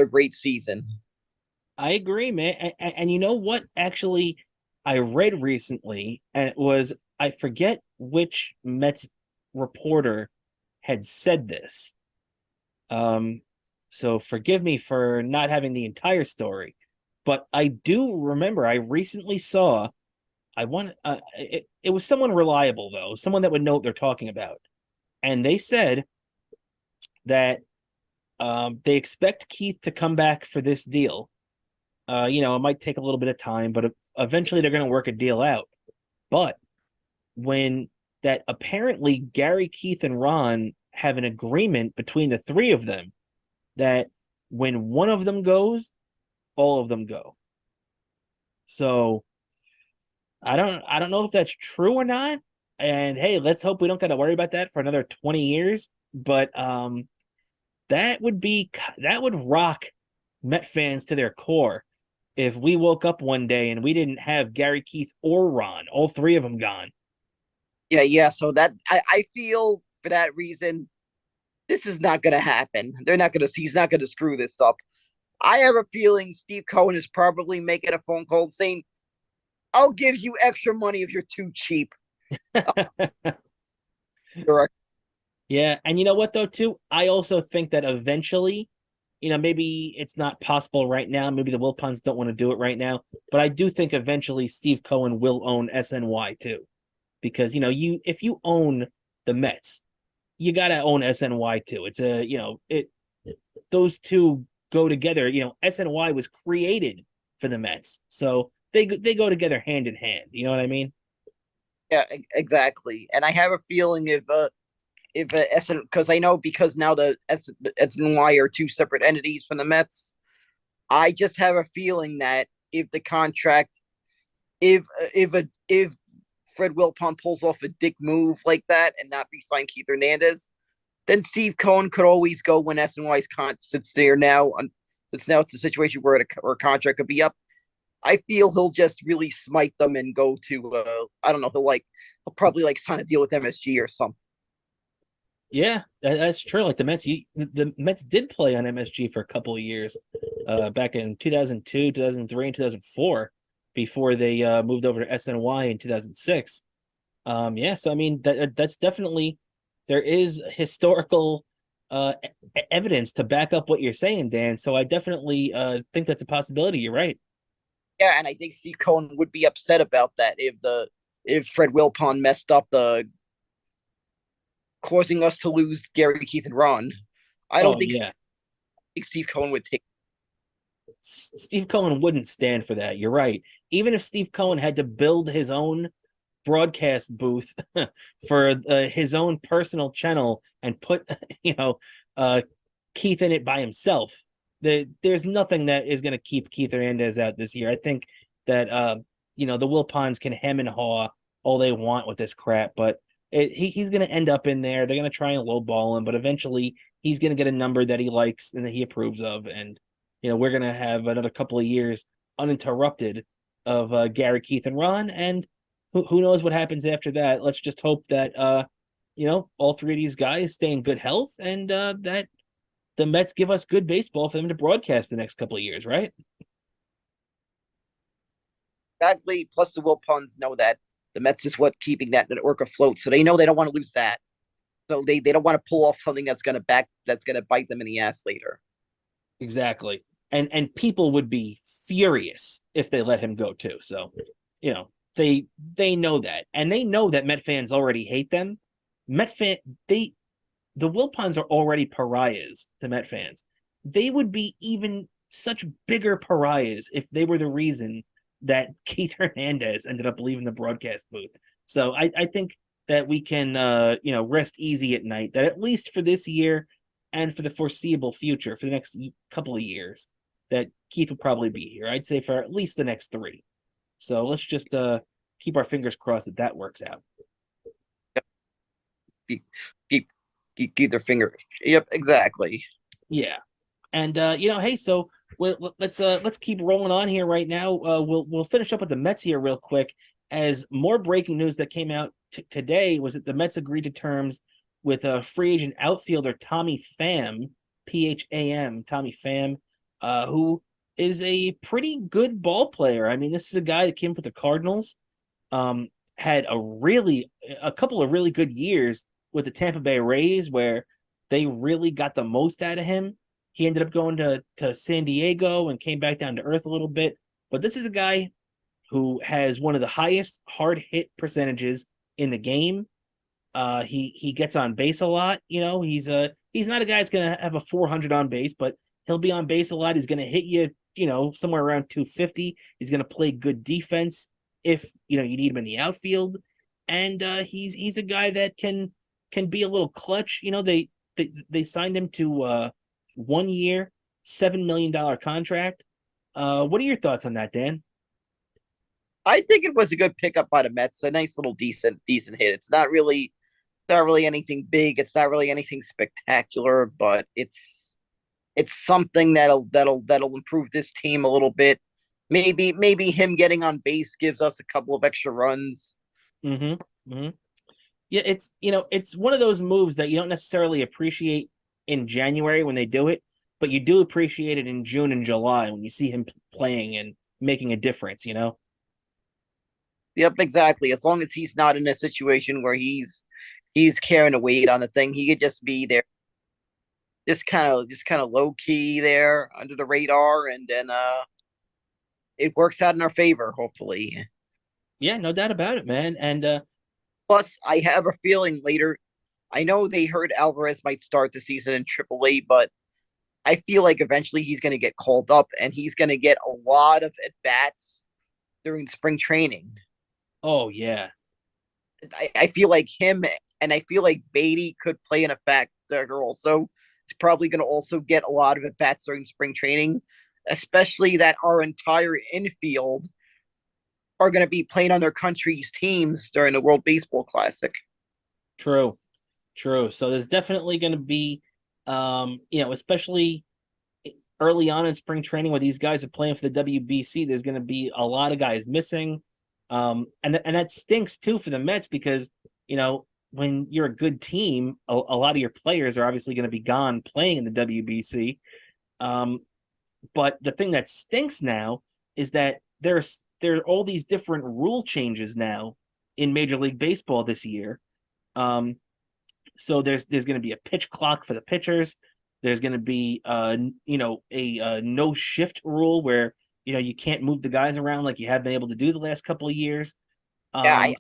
great season. I agree, man. And you know what? Actually, I read recently, and I forget which Mets reporter had said this. So forgive me for not having the entire story, but I do remember I recently saw. It was someone reliable though, someone that would know what they're talking about, and they said that they expect Keith to come back for this deal. It might take a little bit of time, but eventually they're going to work a deal out. But when that apparently Gary, Keith, and Ron have an agreement between the three of them that when one of them goes, all of them go. So I don't know if that's true or not. And hey, let's hope we don't got to worry about that for another 20 years. But that would rock Met fans to their core if we woke up one day and we didn't have Gary, Keith, or Ron, all three of them gone. Yeah. So that I feel for that reason, this is not going to happen. He's not going to screw this up. I have a feeling Steve Cohen is probably making a phone call saying, I'll give you extra money if you're too cheap. Yeah. And you know what, though, too? I also think that eventually, maybe it's not possible right now. Maybe the Wilpons don't want to do it right now. But I do think eventually Steve Cohen will own SNY, too. Because, if you own the Mets, you got to own SNY, too. It's those two go together. SNY was created for the Mets. So they go together hand in hand. You know what I mean? Yeah, exactly. And I have a feeling because I know because now the SNY are two separate entities from the Mets. I just have a feeling that if the contract, if Fred Wilpon pulls off a dick move like that and not re-sign Keith Hernandez, then Steve Cohen could always go when SNY's sits there now. Since now it's a situation where a contract could be up. I feel he'll just really smite them and go to I don't know, he'll probably like sign a deal with MSG or something. Yeah, that's true. Like the Mets did play on MSG for a couple of years, back in 2002, 2003, and 2004, before they moved over to SNY in 2006. Yeah, so I mean that's definitely there is historical evidence to back up what you're saying, Dan. So I definitely think that's a possibility. You're right. Yeah, and I think Steve Cohen would be upset about that if Fred Wilpon messed up the causing us to lose Gary, Keith, and Ron. I don't Oh think yeah, Steve Cohen would take. Steve Cohen wouldn't stand for that. You're right. Even if Steve Cohen had to build his own broadcast booth for his own personal channel and put you know uh Keith in it by himself, there's nothing that is going to keep Keith Hernandez out this year. I think that the Wilpons can hem and haw all they want with this crap, but he's going to end up in there. They're going to try and lowball him, but eventually he's going to get a number that he likes and that he approves of, and we're going to have another couple of years uninterrupted of Gary, Keith, and Ron, and who knows what happens after that. Let's just hope that all three of these guys stay in good health, and that the Mets give us good baseball for them to broadcast the next couple of years, right? Exactly. Plus, the Wilpons know that the Mets is what keeping that network afloat, so they know they don't want to lose that. So they don't want to pull off something that's gonna bite them in the ass later. Exactly. And people would be furious if they let him go too. So, you know, they know that. And they know that Met fans already hate them. Met fan they The Wilpons are already pariahs to Met fans. They would be even such bigger pariahs if they were the reason that Keith Hernandez ended up leaving the broadcast booth. So I think that we can rest easy at night, that at least for this year and for the foreseeable future, for the next couple of years, that Keith will probably be here. I'd say for at least the next 3. So let's just keep our fingers crossed that that works out. Keep keep keep their finger. Yep, exactly. Yeah. And hey, so let's keep rolling on here right now. We'll finish up with the Mets here real quick, as more breaking news that came out today was that the Mets agreed to terms with a free agent outfielder Tommy Pham, Pham, Tommy Pham, who is a pretty good ball player. I mean, this is a guy that came up with the Cardinals, had a couple of really good years with the Tampa Bay Rays, where they really got the most out of him. He ended up going to San Diego and came back down to earth a little bit. But this is a guy who has one of the highest hard hit percentages in the game. He gets on base a lot. He's not a guy that's gonna have a 400 on base, but he'll be on base a lot. He's gonna hit you, somewhere around 250. He's gonna play good defense if you need him in the outfield, and he's a guy that can be a little clutch. They signed him to 1 year, $7 million contract. What are your thoughts on that, Dan? I think it was a good pickup by the Mets. A nice little decent hit. It's not really anything big. It's not really anything spectacular, but it's something that'll improve this team a little bit. Maybe him getting on base gives us a couple of extra runs. Mm-hmm. Mm-hmm. Yeah, it's one of those moves that you don't necessarily appreciate in January when they do it, but you do appreciate it in June and July when you see him playing and making a difference. Yep, exactly. As long as he's not in a situation where he's carrying a weight on the thing, he could just be there, just kind of low key there under the radar, and then it works out in our favor, hopefully. Yeah, no doubt about it, man. And Plus, I have a feeling later. I know they heard Alvarez might start the season in AAA, but I feel like eventually he's going to get called up and he's going to get a lot of at bats during spring training. oh yeah. I feel like him and I feel like Beatty could play in a factor also. He's probably going to also get a lot of at bats during spring training, especially that our entire infield are going to be playing on their country's teams during the World Baseball Classic. True. True. So there's definitely going to be especially early on in spring training where these guys are playing for the WBC, there's going to be a lot of guys missing. And that stinks too for the Mets because, when you're a good team, a lot of your players are obviously going to be gone playing in the WBC. But the thing that stinks now is that there are all these different rule changes now in Major League Baseball this year. So there's going to be a pitch clock for the pitchers. There's going to be a no shift rule where you can't move the guys around like you have been able to do the last couple of years. Yeah,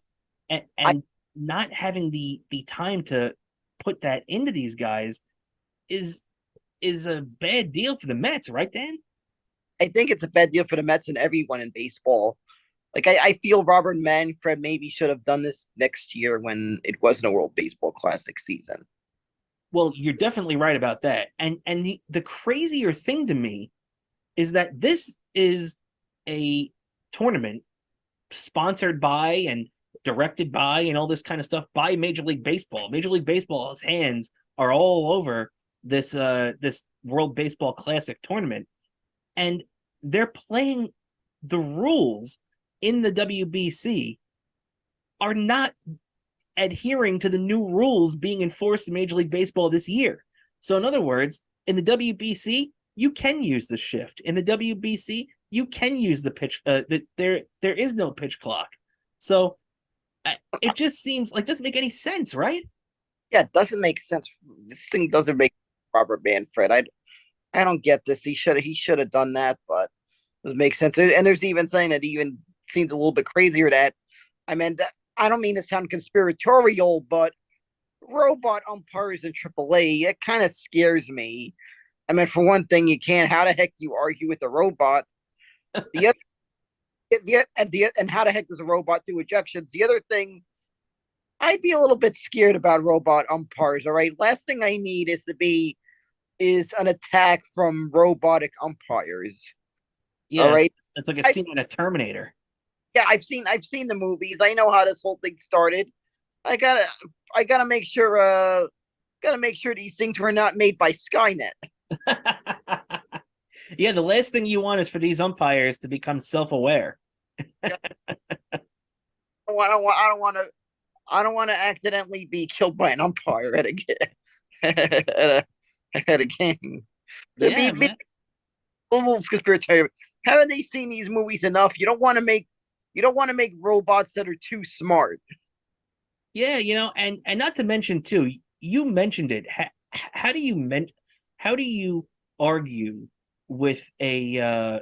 And not having the time to put that into these guys is a bad deal for the Mets, right, Dan? I think it's a bad deal for the Mets and everyone in baseball. Like I feel Robert Manfred maybe should have done this next year when it wasn't a World Baseball Classic season. Well, you're definitely right about that. And the crazier thing to me is that this is a tournament sponsored by and directed by and all this kind of stuff by Major League Baseball. Major League Baseball's hands are all over this World Baseball Classic tournament. And they're playing the rules in the WBC are not adhering to the new rules being enforced in Major League Baseball this year. So in other words, in the WBC, you can use the shift. In the WBC, you can use the pitch. There is no pitch clock. So it just seems like doesn't make any sense, right? Yeah, it doesn't make sense. This thing doesn't make Robert Manfred. I don't get this. He should have done that, but it doesn't make sense. And there's even saying that he even seems a little bit crazier that I don't mean to sound conspiratorial, but robot umpires in AAA, it kind of scares me. I mean, for one thing, you can't. How the heck do you argue with a robot? The other, and how the heck does a robot do ejections? The other thing, I'd be a little bit scared about robot umpires. All right, last thing I need is an attack from robotic umpires. Yeah, all right, it's like a scene in a Terminator. yeah, I've seen the movies. I know how this whole thing started. I gotta make sure these things were not made by Skynet. Yeah, the last thing you want is for these umpires to become self-aware. I don't want to accidentally be killed by an umpire at a at a game. Yeah, man. A little conspiratorial. Haven't they seen these movies enough? You don't want to make robots that are too smart. Yeah, and not to mention too, you mentioned it. How do you argue with an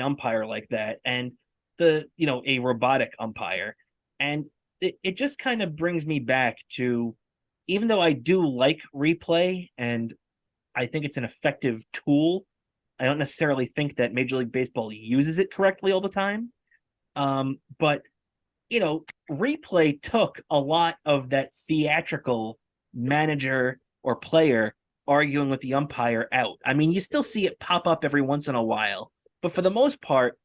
umpire like that and a robotic umpire? And it just kind of brings me back to, even though I do like replay and I think it's an effective tool, I don't necessarily think that Major League Baseball uses it correctly all the time. But replay took a lot of that theatrical manager or player arguing with the umpire out. I mean, you still see it pop up every once in a while, but for the most part,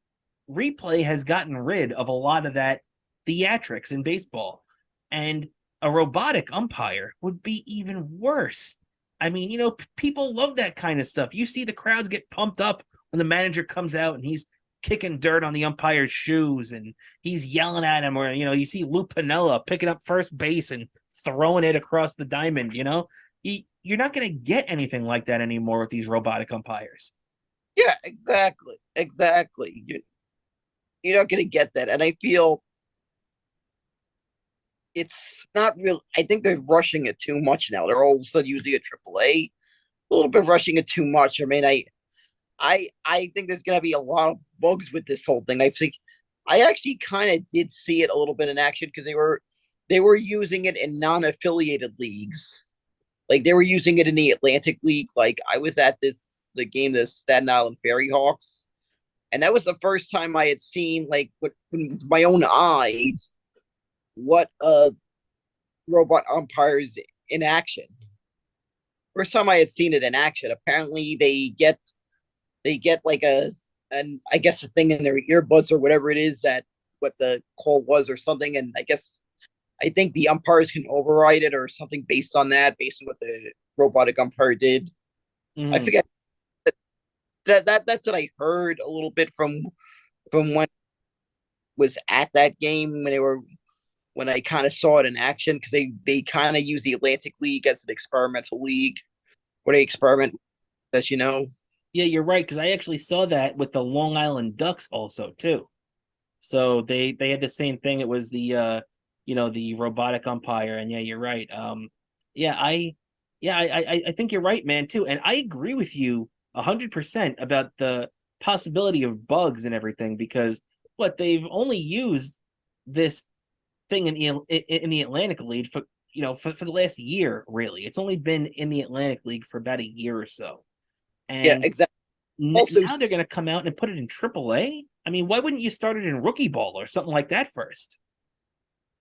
replay has gotten rid of a lot of that theatrics in baseball. And a robotic umpire would be even worse. I mean, people love that kind of stuff. You see the crowds get pumped up when the manager comes out and he's kicking dirt on the umpire's shoes and he's yelling at him, or you see Lou Piniella picking up first base and throwing it across the diamond. You're not going to get anything like that anymore with these robotic umpires. Yeah, exactly. You're not going to get that, and I feel it's not real. I think they're rushing it too much now. They're all of a sudden using a AAA, a little bit rushing it too much. I mean, I think there's going to be a lot of bugs with this whole thing. I actually kind of did see it a little bit in action because they were using it in non-affiliated leagues. Like they were using it in the Atlantic League. Like I was at the game, the Staten Island Ferry Hawks, and that was the first time I had seen with my own eyes what robot umpires in action. First time I had seen it in action. Apparently they get like I guess a thing in their earbuds or whatever it is that what the call was or something, and I think the umpires can override it or something based on what the robotic umpire did. I Mm-hmm. forget. That's what I heard a little bit from when I was at that game when I kind of saw it in action because they kind of use the Atlantic League as an experimental league where they experiment, as you know. Yeah, you're right, because I actually saw that with the Long Island Ducks also too. So they had the same thing. It was the robotic umpire, and yeah, you're right. Yeah, I think you're right, man, too. And I agree with you 100% about the possibility of bugs and everything because what they've only used this thing in the Atlantic League for the last year, really. It's only been in the Atlantic League for about a year or so. Yeah, And exactly. Also, now they're going to come out and put it in AAA. I mean, why wouldn't you start it in rookie ball or something like that first?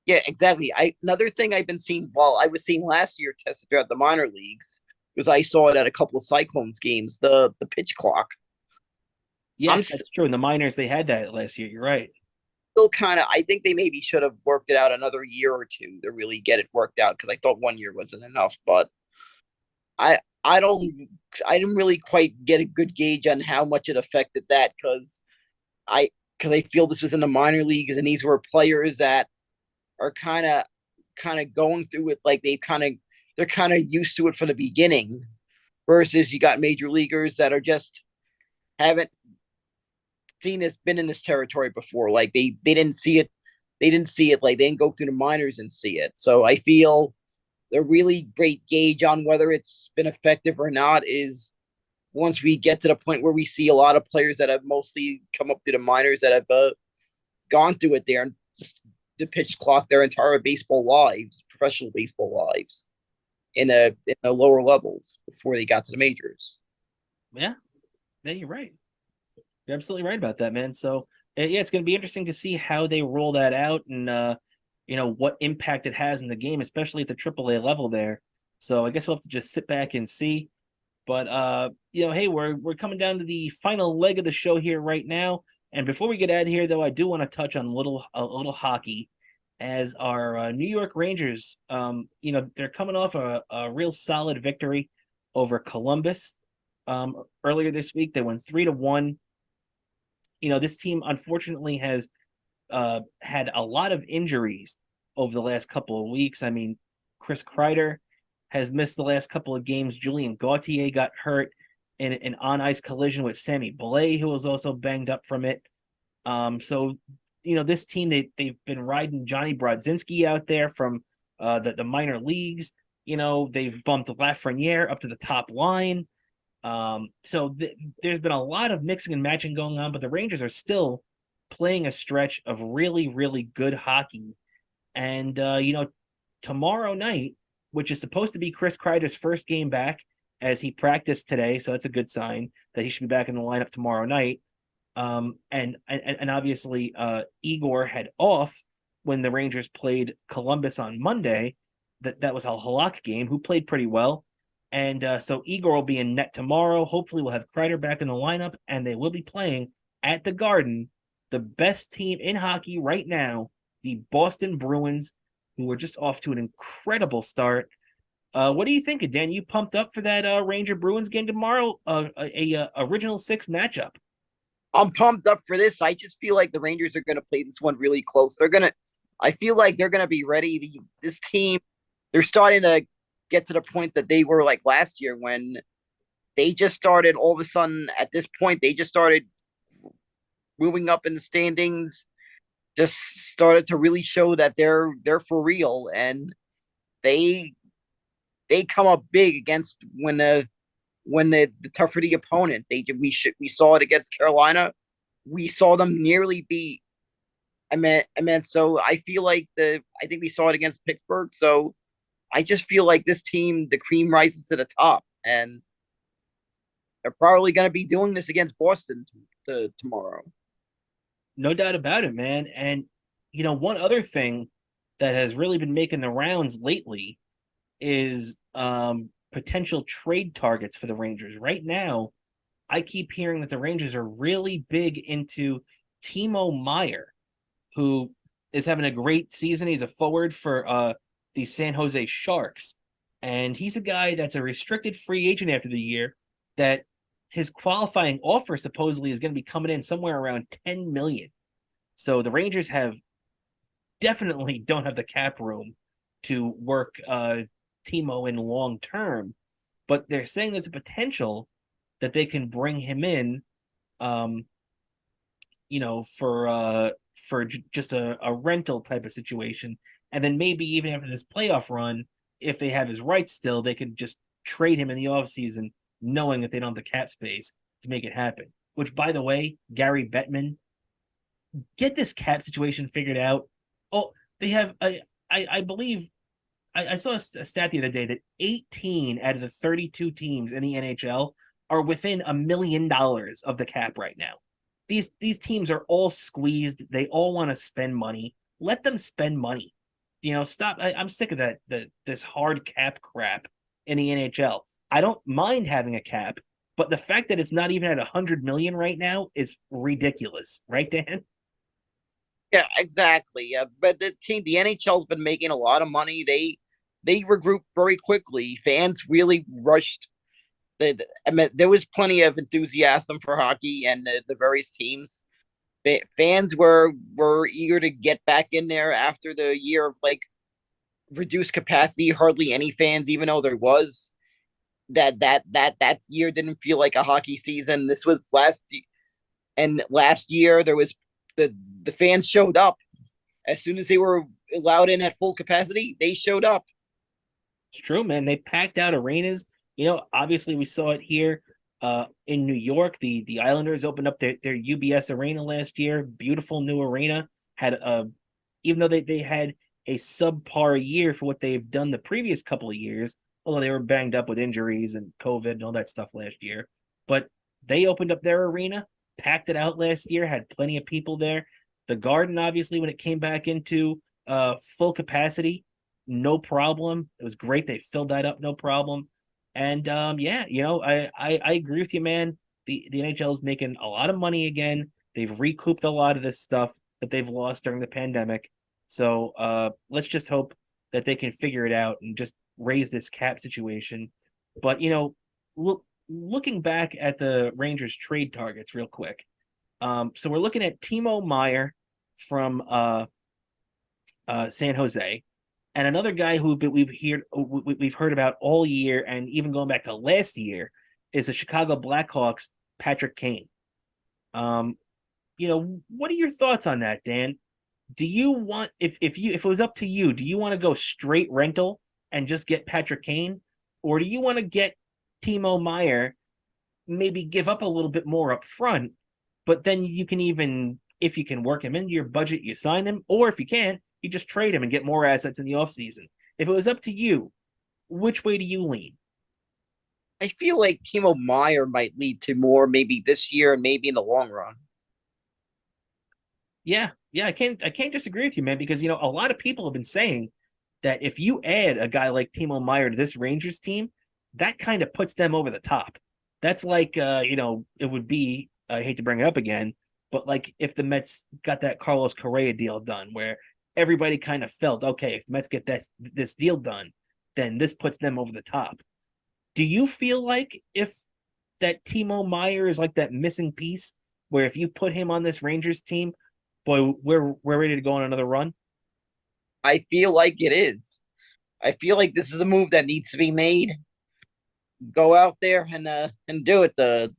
yeah, exactly. Another thing I've been seeing while I was seeing last year tested throughout the minor leagues was I saw it at a couple of Cyclones games. The pitch clock. I'm Yes, that's true. In the minors, they had that last year. You're right. still kind of. I think they maybe should have worked it out another year or two to really get it worked out because I thought 1 year wasn't enough. But I I don't I didn't really quite get a good gauge on how much it affected that I because I feel this was in the minor leagues and these were players that are kind of going through it like they're kind of used to it from the beginning versus you got major leaguers that are just haven't been in this territory before like they didn't see it like they didn't go through the minors and see it, so I feel the really great gauge on whether it's been effective or not is once we get to the point where we see a lot of players that have mostly come up through the minors that have gone through it there and the pitch clock their entire baseball lives, professional baseball lives, in the lower levels before they got to the majors. Yeah, yeah, you're right. You're absolutely right about that, man. So yeah, it's going to be interesting to see how they roll that out and what impact it has in the game, especially at the AAA level there. So I guess we'll have to just sit back and see. But hey, we're coming down to the final leg of the show here right now. And before we get out of here, though, I do want to touch on a little hockey, as our New York Rangers. They're coming off a real solid victory over Columbus. Earlier this week, they won 3-1. This team unfortunately has had a lot of injuries over the last couple of weeks. I mean, Chris Kreider has missed the last couple of games. Julien Gauthier got hurt in an on-ice collision with Sammy Blais, who was also banged up from it. So this team, they've been riding Johnny Brodzinski out there from the minor leagues. They've bumped Lafreniere up to the top line. There's been a lot of mixing and matching going on, but the Rangers are still playing a stretch of really, really good hockey. And tomorrow night, which is supposed to be Chris Kreider's first game back, as he practiced today, so that's a good sign that he should be back in the lineup tomorrow night. And obviously, Igor had off when the Rangers played Columbus on Monday. That was a Halak game, who played pretty well. And so Igor will be in net tomorrow. Hopefully, we'll have Kreider back in the lineup, and they will be playing at the Garden, the best team in hockey right now, the Boston Bruins, who are just off to an incredible start. What do you think, Dan? You pumped up for that Ranger Bruins game tomorrow? A original six matchup. I'm pumped up for this. I just feel like the Rangers are going to play this one really close. I feel like they're going to be ready. This team, they're starting to get to the point that they were like last year when they just started all of a sudden at this point, they just started moving up in the standings, just started to really show that they're for real. And they they come up big against the tougher the opponent. We saw it against Carolina. We saw them nearly beat. So I feel like I think we saw it against Pittsburgh. So I just feel like this team, the cream rises to the top, and they're probably going to be doing this against Boston tomorrow. No doubt about it, man. And one other thing that has really been making the rounds lately is potential trade targets for the Rangers. Right now, I keep hearing that the Rangers are really big into Timo Meier, who is having a great season. He's a forward for the San Jose Sharks. And he's a guy that's a restricted free agent after the year that his qualifying offer supposedly is going to be coming in somewhere around 10 million. So the Rangers definitely don't have the cap room to work Timo in long term, but they're saying there's a potential that they can bring him in, um, for just a rental type of situation, and then maybe even after this playoff run, if they have his rights still, they could just trade him in the offseason, knowing that they don't have the cap space to make it happen. Which, by the way, Gary Bettman, get this cap situation figured out. Oh, they have I believe I saw a stat the other day that 18 out of the 32 teams in the NHL are within $1 million of the cap right now. These teams are all squeezed. They all want to spend money. Let them spend money. Stop. I'm sick of this hard cap crap in the NHL. I don't mind having a cap, but the fact that it's not even at 100 million right now is ridiculous, right, Dan? Yeah, exactly. But the NHL's been making a lot of money. They regrouped very quickly. Fans really rushed. I mean, there was plenty of enthusiasm for hockey and the various teams. Fans were eager to get back in there after the year of like reduced capacity. Hardly any fans, even though there was that year didn't feel like a hockey season. This was last year there was the fans showed up as soon as they were allowed in at full capacity. They showed up. It's true, man. They packed out arenas. Obviously we saw it here in New York. The Islanders opened up their UBS arena last year. Beautiful new arena. Even though they had a subpar year for what they've done the previous couple of years, although they were banged up with injuries and COVID and all that stuff last year. But they opened up their arena, packed it out last year, had plenty of people there. The Garden, obviously, when it came back into full capacity, no problem. It was great. They filled that up, no problem. And yeah, I agree with you, man. The NHL is making a lot of money again. They've recouped a lot of this stuff that they've lost during the pandemic. So let's just hope that they can figure it out and just raise this cap situation. But looking back at the Rangers trade targets real quick. So we're looking at Timo Meier from San Jose, and another guy who we've heard about all year, and even going back to last year, is the Chicago Blackhawks Patrick Kane. What are your thoughts on that, Dan? Do you want if it was up to you, do you want to go straight rental and just get Patrick Kane, or do you want to get Timo Meier, maybe give up a little bit more up front, but then you can even, if you can work him into your budget, you sign him, or if you can't, you just trade him and get more assets in the offseason. If it was up to you, which way do you lean? I feel like Timo Meier might lead to more maybe this year and maybe in the long run. Yeah, I can't disagree with you, man, because a lot of people have been saying that if you add a guy like Timo Meier to this Rangers team, that kind of puts them over the top. That's like it would be, I hate to bring it up again, but like if the Mets got that Carlos Correa deal done, where everybody kind of felt, okay, if the Mets get this deal done, then this puts them over the top. Do you feel like if that Timo Meier is like that missing piece, where if you put him on this Rangers team, boy, we're ready to go on another run? I feel like it is. I feel like this is a move that needs to be made. Go out there and do it. The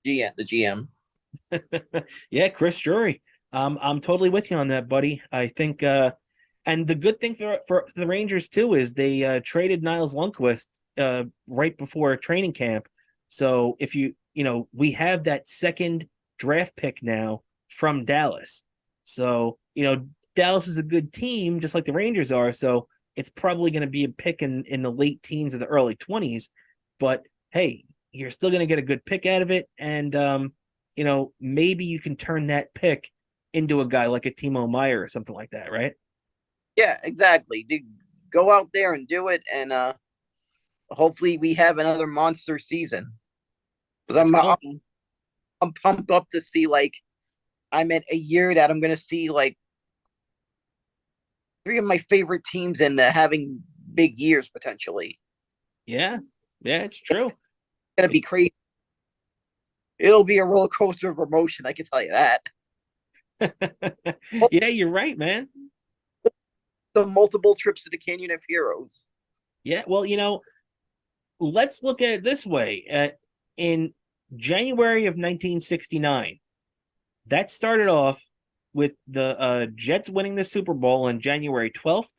GM. Yeah, Chris Drury. I'm totally with you on that, buddy. I think and the good thing for the Rangers too is they traded Niles Lundqvist right before training camp. So if we have that second draft pick now from Dallas. So, Dallas is a good team, just like the Rangers are. So it's probably going to be a pick in the late teens or the early 20s. But hey, you're still going to get a good pick out of it. And, maybe you can turn that pick into a guy like a Timo Meier or something like that, right? Yeah, exactly. Go out there and do it, and hopefully we have another monster season. Because Let's I'm, go. I'm I'm pumped up to see like I'm at a year that I'm gonna see like three of my favorite teams and having big years potentially. Yeah, it's true. It's gonna be crazy It'll be a roller coaster of emotion, I can tell you that. Yeah, you're right, man. The multiple trips to the Canyon of Heroes. Yeah, well, let's look at it this way. In January of 1969, that started off with the Jets winning the Super Bowl on January 12th.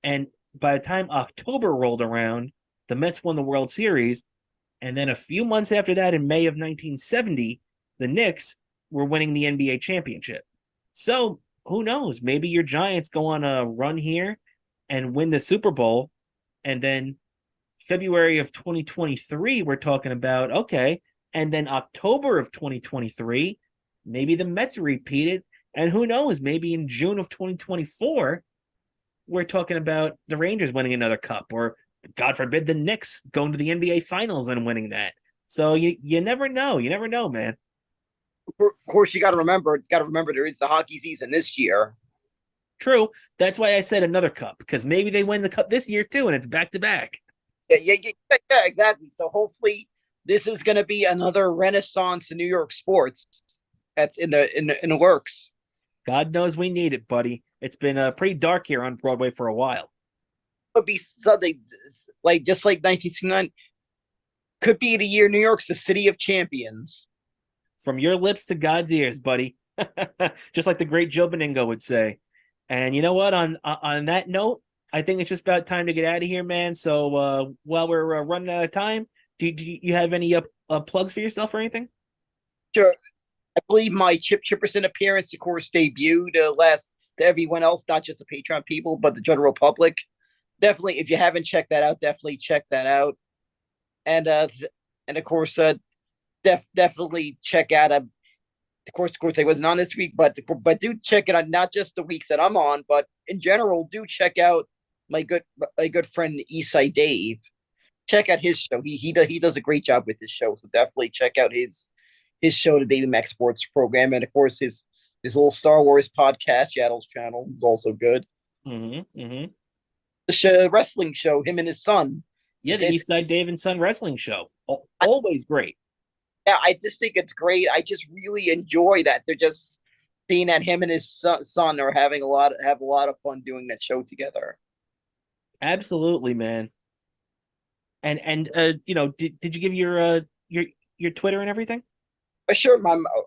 And by the time October rolled around, the Mets won the World Series. And then a few months after that, in May of 1970, the Knicks were winning the NBA championship. So who knows? Maybe your Giants go on a run here and win the Super Bowl. And then February of 2023, we're talking about, okay. And then October of 2023, maybe the Mets repeat it. And who knows? Maybe in June of 2024, we're talking about the Rangers winning another cup, or God forbid, the Knicks going to the NBA Finals and winning that. So you never know. You never know, man. Of course, you got to remember there is the hockey season this year. True. That's why I said another cup, because maybe they win the cup this year too, and it's back to back. Yeah, exactly. So hopefully, this is going to be another renaissance in New York sports. That's in the works. God knows we need it, buddy. It's been pretty dark here on Broadway for a while. Could be something like just like 1969. Could be the year New York's the city of champions. From your lips to God's ears, buddy. Just like the great Joe Beningo would say. And you know what? On that note, I think it's just about time to get out of here, man. So while we're running out of time, do you have any plugs for yourself or anything? Sure. I believe my Chip Chipperson appearance, of course, debuted to everyone else, not just the Patreon people, but the general public. Definitely, if you haven't checked that out, definitely check that out. And of course, definitely check out. Of course, I wasn't on this week, but do check it out. Not just the weeks that I'm on, but in general, do check out my good friend Eastside Dave. Check out his show. He does a great job with his show. So definitely check out his show, the Daily Max Sports program, and of course his little Star Wars podcast, Yaddle's channel, is also good. Mm-hmm. Mm-hmm. The wrestling show, him and his son. Yeah, the Eastside Dave and Son Wrestling Show. Always great. Yeah, I just think it's great. I just really enjoy that. They're just seeing that him and his son are have a lot of fun doing that show together. Absolutely, man. And did you give your Twitter and everything? Sure,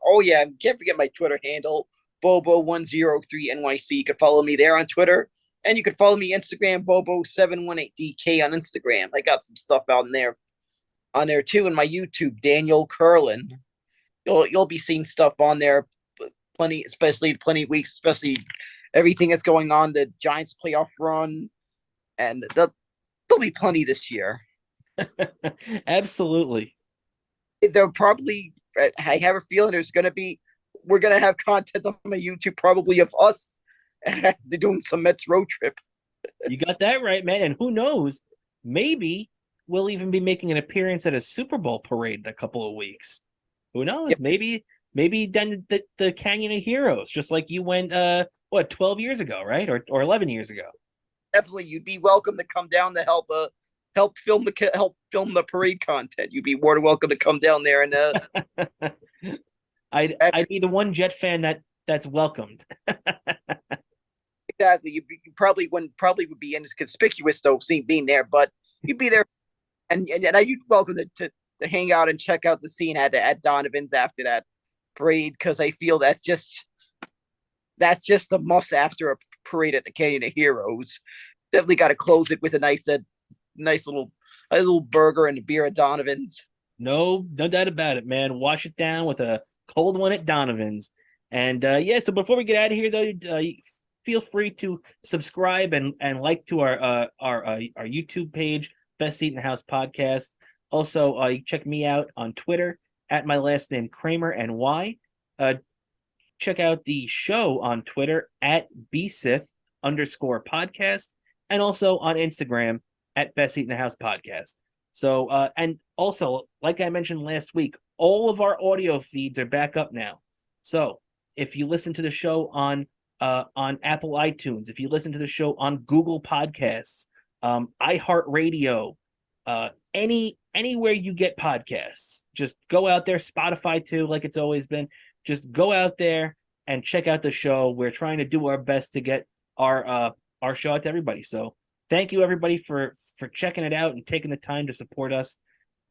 oh yeah, can't forget my Twitter handle, Bobo103NYC. You can follow me there on Twitter. And you can follow me Instagram, Bobo718DK on Instagram. I got some stuff out on there too, and my YouTube, Daniel Kurlan. You'll be seeing stuff on there, plenty of weeks, especially everything that's going on, the Giants playoff run, and there'll be plenty this year. Absolutely. There'll probably, I have a feeling we're gonna have content on my YouTube probably of us doing some Mets road trip. You got that right, man. And who knows? Maybe we'll even be making an appearance at a Super Bowl parade in a couple of weeks. Who knows? Yep. Maybe then the Canyon of Heroes, just like you went 12 years ago, right? Or 11 years ago. Definitely, you'd be welcome to come down to help film the parade content. You'd be more than welcome to come down there and I'd be the one Jet fan that's welcomed. Exactly. You probably would be inconspicuous though, being there, but you'd be there, and you'd welcome to hang out and check out the scene at Donovan's after that parade, because I feel that's just a must after a parade at the Canyon of Heroes. Definitely got to close it with a nice little burger and a beer at Donovan's. No doubt about it, man. Wash it down with a cold one at Donovan's. And so before we get out of here, though, feel free to subscribe and like to our YouTube page, Best Seat in the House Podcast. Also, check me out on Twitter at my last name, Cramer and Y. Check out the show on Twitter at BSith_podcast, and also on Instagram at Best Seat in the House Podcast. So, and also, like I mentioned last week, all of our audio feeds are back up now. So if you listen to the show on Apple iTunes, if you listen to the show on Google Podcasts, iHeartRadio, any anywhere you get podcasts. Just go out there, Spotify too, like it's always been. Just go out there and check out the show. We're trying to do our best to get our show out to everybody. So thank you everybody for checking it out and taking the time to support us.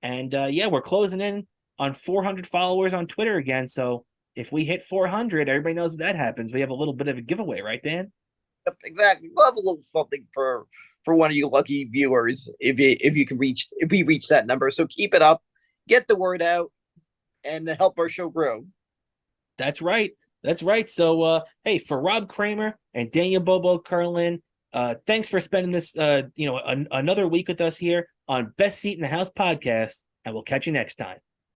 And yeah, we're closing in on 400 followers on Twitter again. So if we hit 400, everybody knows what that happens. We have a little bit of a giveaway, right, Dan? Yep, exactly. We'll have a little something for one of you lucky viewers if we reach that number. So keep it up, get the word out, and help our show grow. That's right. That's right. So hey, for Rob Cramer and Daniel Bobo Kurlan, thanks for spending this another week with us here on Best Seat in the House podcast, and we'll catch you next time.